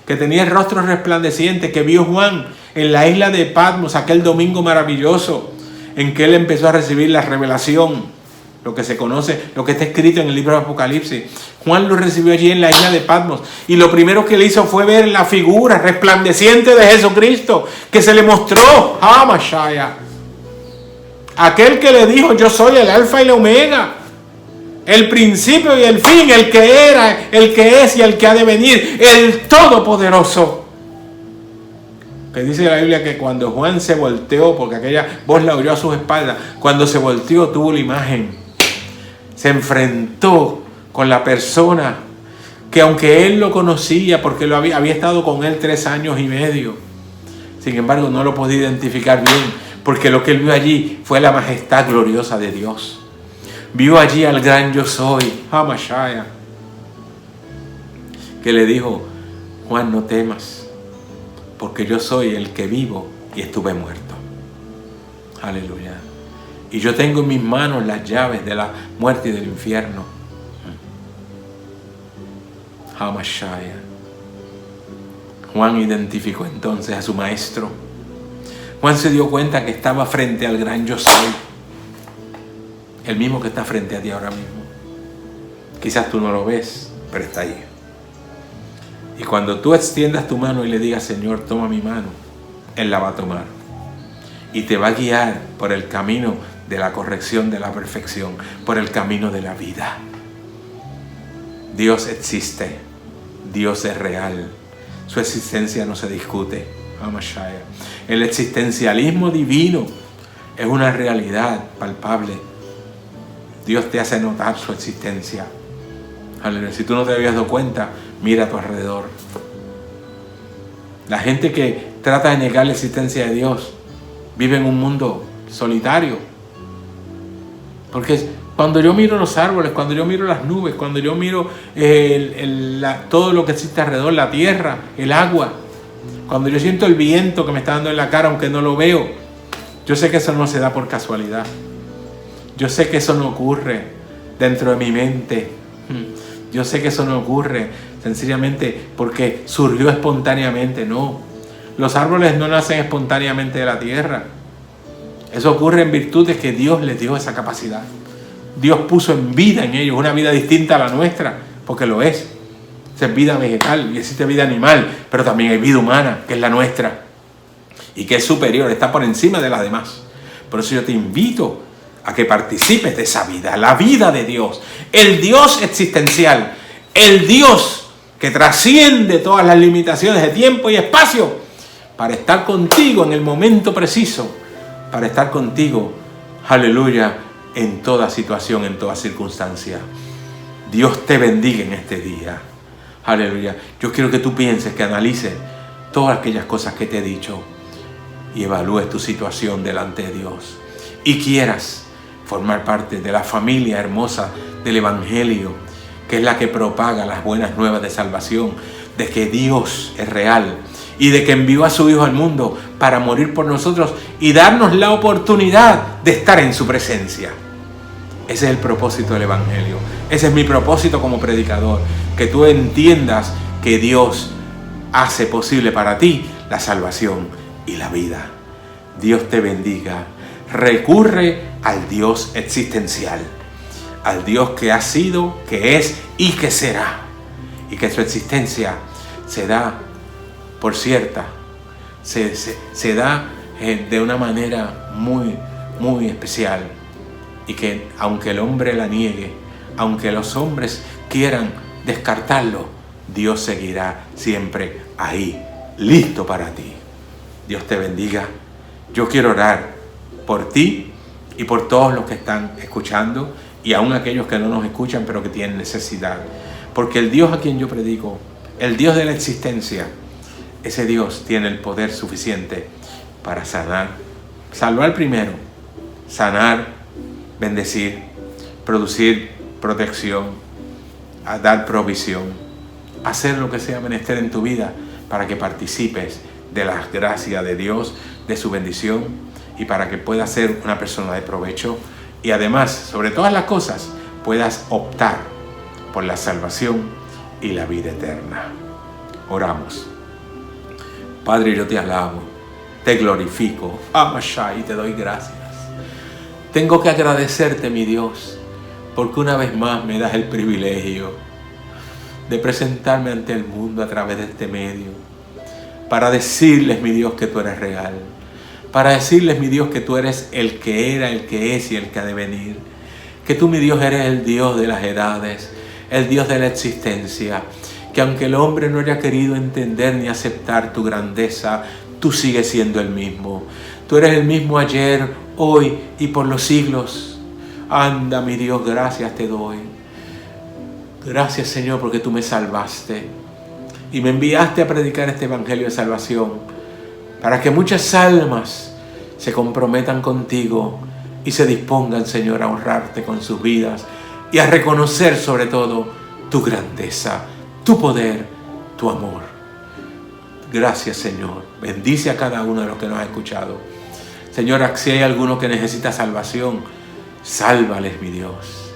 que tenía el rostro resplandeciente, que vio Juan en la isla de Patmos, aquel domingo maravilloso en que él empezó a recibir la revelación, lo que se conoce, lo que está escrito en el libro de Apocalipsis. Juan lo recibió allí en la isla de Patmos, y lo primero que le hizo fue ver la figura resplandeciente de Jesucristo, que se le mostró, Hamashaya, aquel que le dijo, yo soy el alfa y la omega, el principio y el fin, el que era, el que es y el que ha de venir, el todopoderoso. Que dice la Biblia que cuando Juan se volteó, porque aquella voz la oyó a sus espaldas, cuando se volteó tuvo la imagen, se enfrentó con la persona que, aunque él lo conocía porque había estado con él 3 años y medio, sin embargo no lo podía identificar bien, porque lo que él vio allí fue la majestad gloriosa de Dios. Vio allí al gran yo soy, Hamashaya, que le dijo, Juan, no temas, porque yo soy el que vivo y estuve muerto. Aleluya. Y yo tengo en mis manos las llaves de la muerte y del infierno. Hamashaya. Juan identificó entonces a su maestro. Juan se dio cuenta que estaba frente al gran yo soy. El mismo que está frente a ti ahora mismo. Quizás tú no lo ves, pero está ahí. Y cuando tú extiendas tu mano y le digas, Señor, toma mi mano, Él la va a tomar. Y te va a guiar por el camino de la corrección, de la perfección, por el camino de la vida. Dios existe. Dios es real. Su existencia no se discute. Hamashaya. El existencialismo divino es una realidad palpable. Dios te hace notar su existencia. Aleluya. Si tú no te habías dado cuenta, mira a tu alrededor. La gente que trata de negar la existencia de Dios vive en un mundo solitario. Porque cuando yo miro los árboles, cuando yo miro las nubes, cuando yo miro todo lo que existe alrededor, la tierra, el agua, cuando yo siento el viento que me está dando en la cara aunque no lo veo, yo sé que eso no se da por casualidad. Yo sé que eso no ocurre dentro de mi mente. Yo sé que eso no ocurre sencillamente porque surgió espontáneamente. No. Los árboles no nacen espontáneamente de la tierra. Eso ocurre en virtud de que Dios les dio esa capacidad. Dios puso en vida en ellos una vida distinta a la nuestra, porque lo es. Es vida vegetal y existe vida animal, pero también hay vida humana, que es la nuestra, y que es superior, está por encima de las demás. Por eso yo te invito a que participes de esa vida, la vida de Dios, el Dios existencial, el Dios que trasciende todas las limitaciones de tiempo y espacio, para estar contigo en el momento preciso, para estar contigo, aleluya, en toda situación, en toda circunstancia. Dios te bendiga en este día, aleluya. Yo quiero que tú pienses, que analices todas aquellas cosas que te he dicho y evalúes tu situación delante de Dios y quieras formar parte de la familia hermosa del Evangelio, que es la que propaga las buenas nuevas de salvación, de que Dios es real y de que envió a su Hijo al mundo para morir por nosotros y darnos la oportunidad de estar en su presencia. Ese es el propósito del Evangelio. Ese es mi propósito como predicador, que tú entiendas que Dios hace posible para ti la salvación y la vida. Dios te bendiga. Recurre al Dios existencial, al Dios que ha sido, que es y que será, y que su existencia se da por cierta, se da de una manera muy, muy especial. Y que aunque el hombre la niegue, aunque los hombres quieran descartarlo, Dios seguirá siempre ahí, listo para ti. Dios te bendiga. Yo quiero orar por ti y por todos los que están escuchando y aún aquellos que no nos escuchan pero que tienen necesidad. Porque el Dios a quien yo predico, el Dios de la existencia, ese Dios tiene el poder suficiente para sanar. Salvar primero, sanar, bendecir, producir protección, a dar provisión, hacer lo que sea menester en tu vida para que participes de la gracia de Dios, de su bendición y para que puedas ser una persona de provecho y además, sobre todas las cosas, puedas optar por la salvación y la vida eterna. Oramos. Padre, yo te alabo, te glorifico, y te doy gracias. Tengo que agradecerte, mi Dios, porque una vez más me das el privilegio de presentarme ante el mundo a través de este medio, para decirles, mi Dios, que tú eres real, para decirles, mi Dios, que tú eres el que era, el que es y el que ha de venir, que tú, mi Dios, eres el Dios de las edades, el Dios de la existencia, que aunque el hombre no haya querido entender ni aceptar tu grandeza, tú sigues siendo el mismo. Tú eres el mismo ayer, hoy y por los siglos. Anda, mi Dios, gracias te doy. Gracias, Señor, porque tú me salvaste y me enviaste a predicar este evangelio de salvación para que muchas almas se comprometan contigo y se dispongan, Señor, a honrarte con sus vidas y a reconocer sobre todo tu grandeza, tu poder, tu amor. Gracias, Señor. Bendice a cada uno de los que nos ha escuchado. Señor, si hay alguno que necesita salvación, sálvales, mi Dios.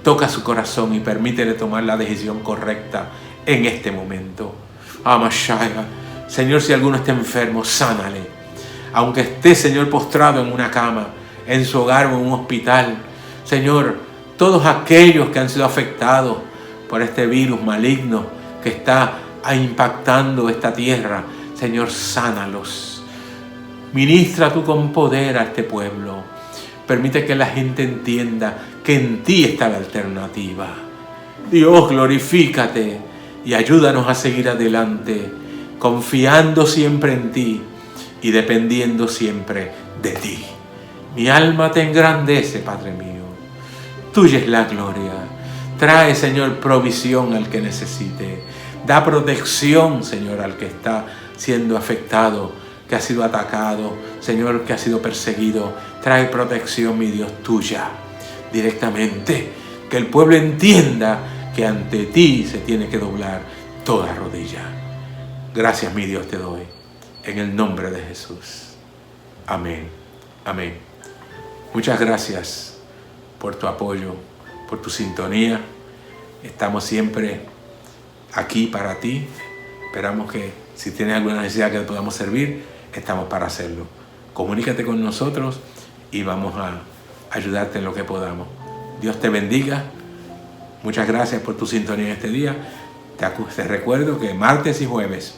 Toca su corazón y permítele tomar la decisión correcta en este momento. Amashaya. Señor, si alguno está enfermo, sánale. Aunque esté, Señor, postrado en una cama, en su hogar o en un hospital. Señor, todos aquellos que han sido afectados por este virus maligno que está impactando esta tierra, Señor, sánalos. Ministra tú con poder a este pueblo. Permite que la gente entienda que en ti está la alternativa. Dios, glorifícate y ayúdanos a seguir adelante, confiando siempre en ti y dependiendo siempre de ti. Mi alma te engrandece, Padre mío. Tuya es la gloria. Trae, Señor, provisión al que necesite. Da protección, Señor, al que está siendo afectado, que ha sido atacado, Señor, que ha sido perseguido. Trae protección, mi Dios, tuya, directamente. Que el pueblo entienda que ante ti se tiene que doblar toda rodilla. Gracias, mi Dios, te doy. En el nombre de Jesús. Amén. Amén. Muchas gracias por tu apoyo, por tu sintonía. Estamos siempre aquí para ti. Esperamos que si tienes alguna necesidad que te podamos servir, estamos para hacerlo. Comunícate con nosotros y vamos a ayudarte en lo que podamos. Dios te bendiga. Muchas gracias por tu sintonía en este día. Te recuerdo que martes y jueves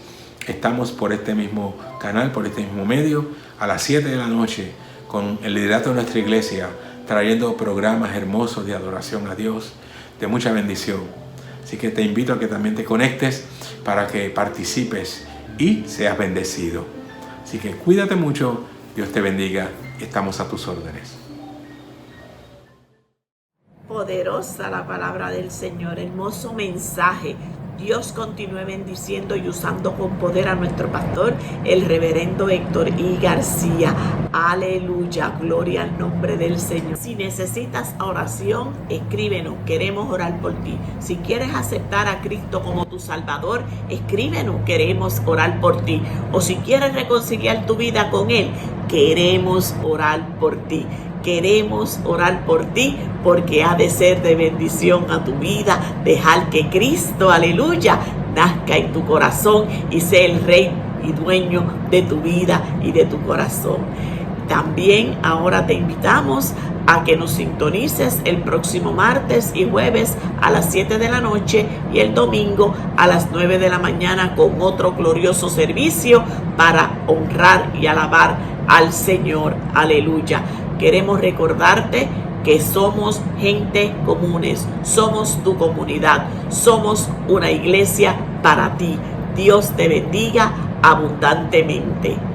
estamos por este mismo canal, por este mismo medio, a las 7 de la noche, con el liderato de nuestra iglesia, trayendo programas hermosos de adoración a Dios, de mucha bendición. Así que te invito a que también te conectes para que participes y seas bendecido. Así que cuídate mucho, Dios te bendiga y estamos a tus órdenes. Poderosa la palabra del Señor, hermoso mensaje. Dios continúe bendiciendo y usando con poder a nuestro pastor, el reverendo Héctor I. García. Aleluya, gloria al nombre del Señor. Si necesitas oración, escríbenos, queremos orar por ti. Si quieres aceptar a Cristo como tu Salvador, escríbenos, queremos orar por ti. O si quieres reconciliar tu vida con Él, queremos orar por ti. Queremos orar por ti porque ha de ser de bendición a tu vida, dejar que Cristo, aleluya, nazca en tu corazón y sea el Rey y dueño de tu vida y de tu corazón. también ahora te invitamos a que nos sintonices el próximo martes y jueves a las 7 de la noche y el domingo a las 9 de la mañana con otro glorioso servicio para honrar y alabar al Señor. Aleluya. Queremos recordarte que somos gente comunes, somos tu comunidad, somos una iglesia para ti. Dios te bendiga abundantemente.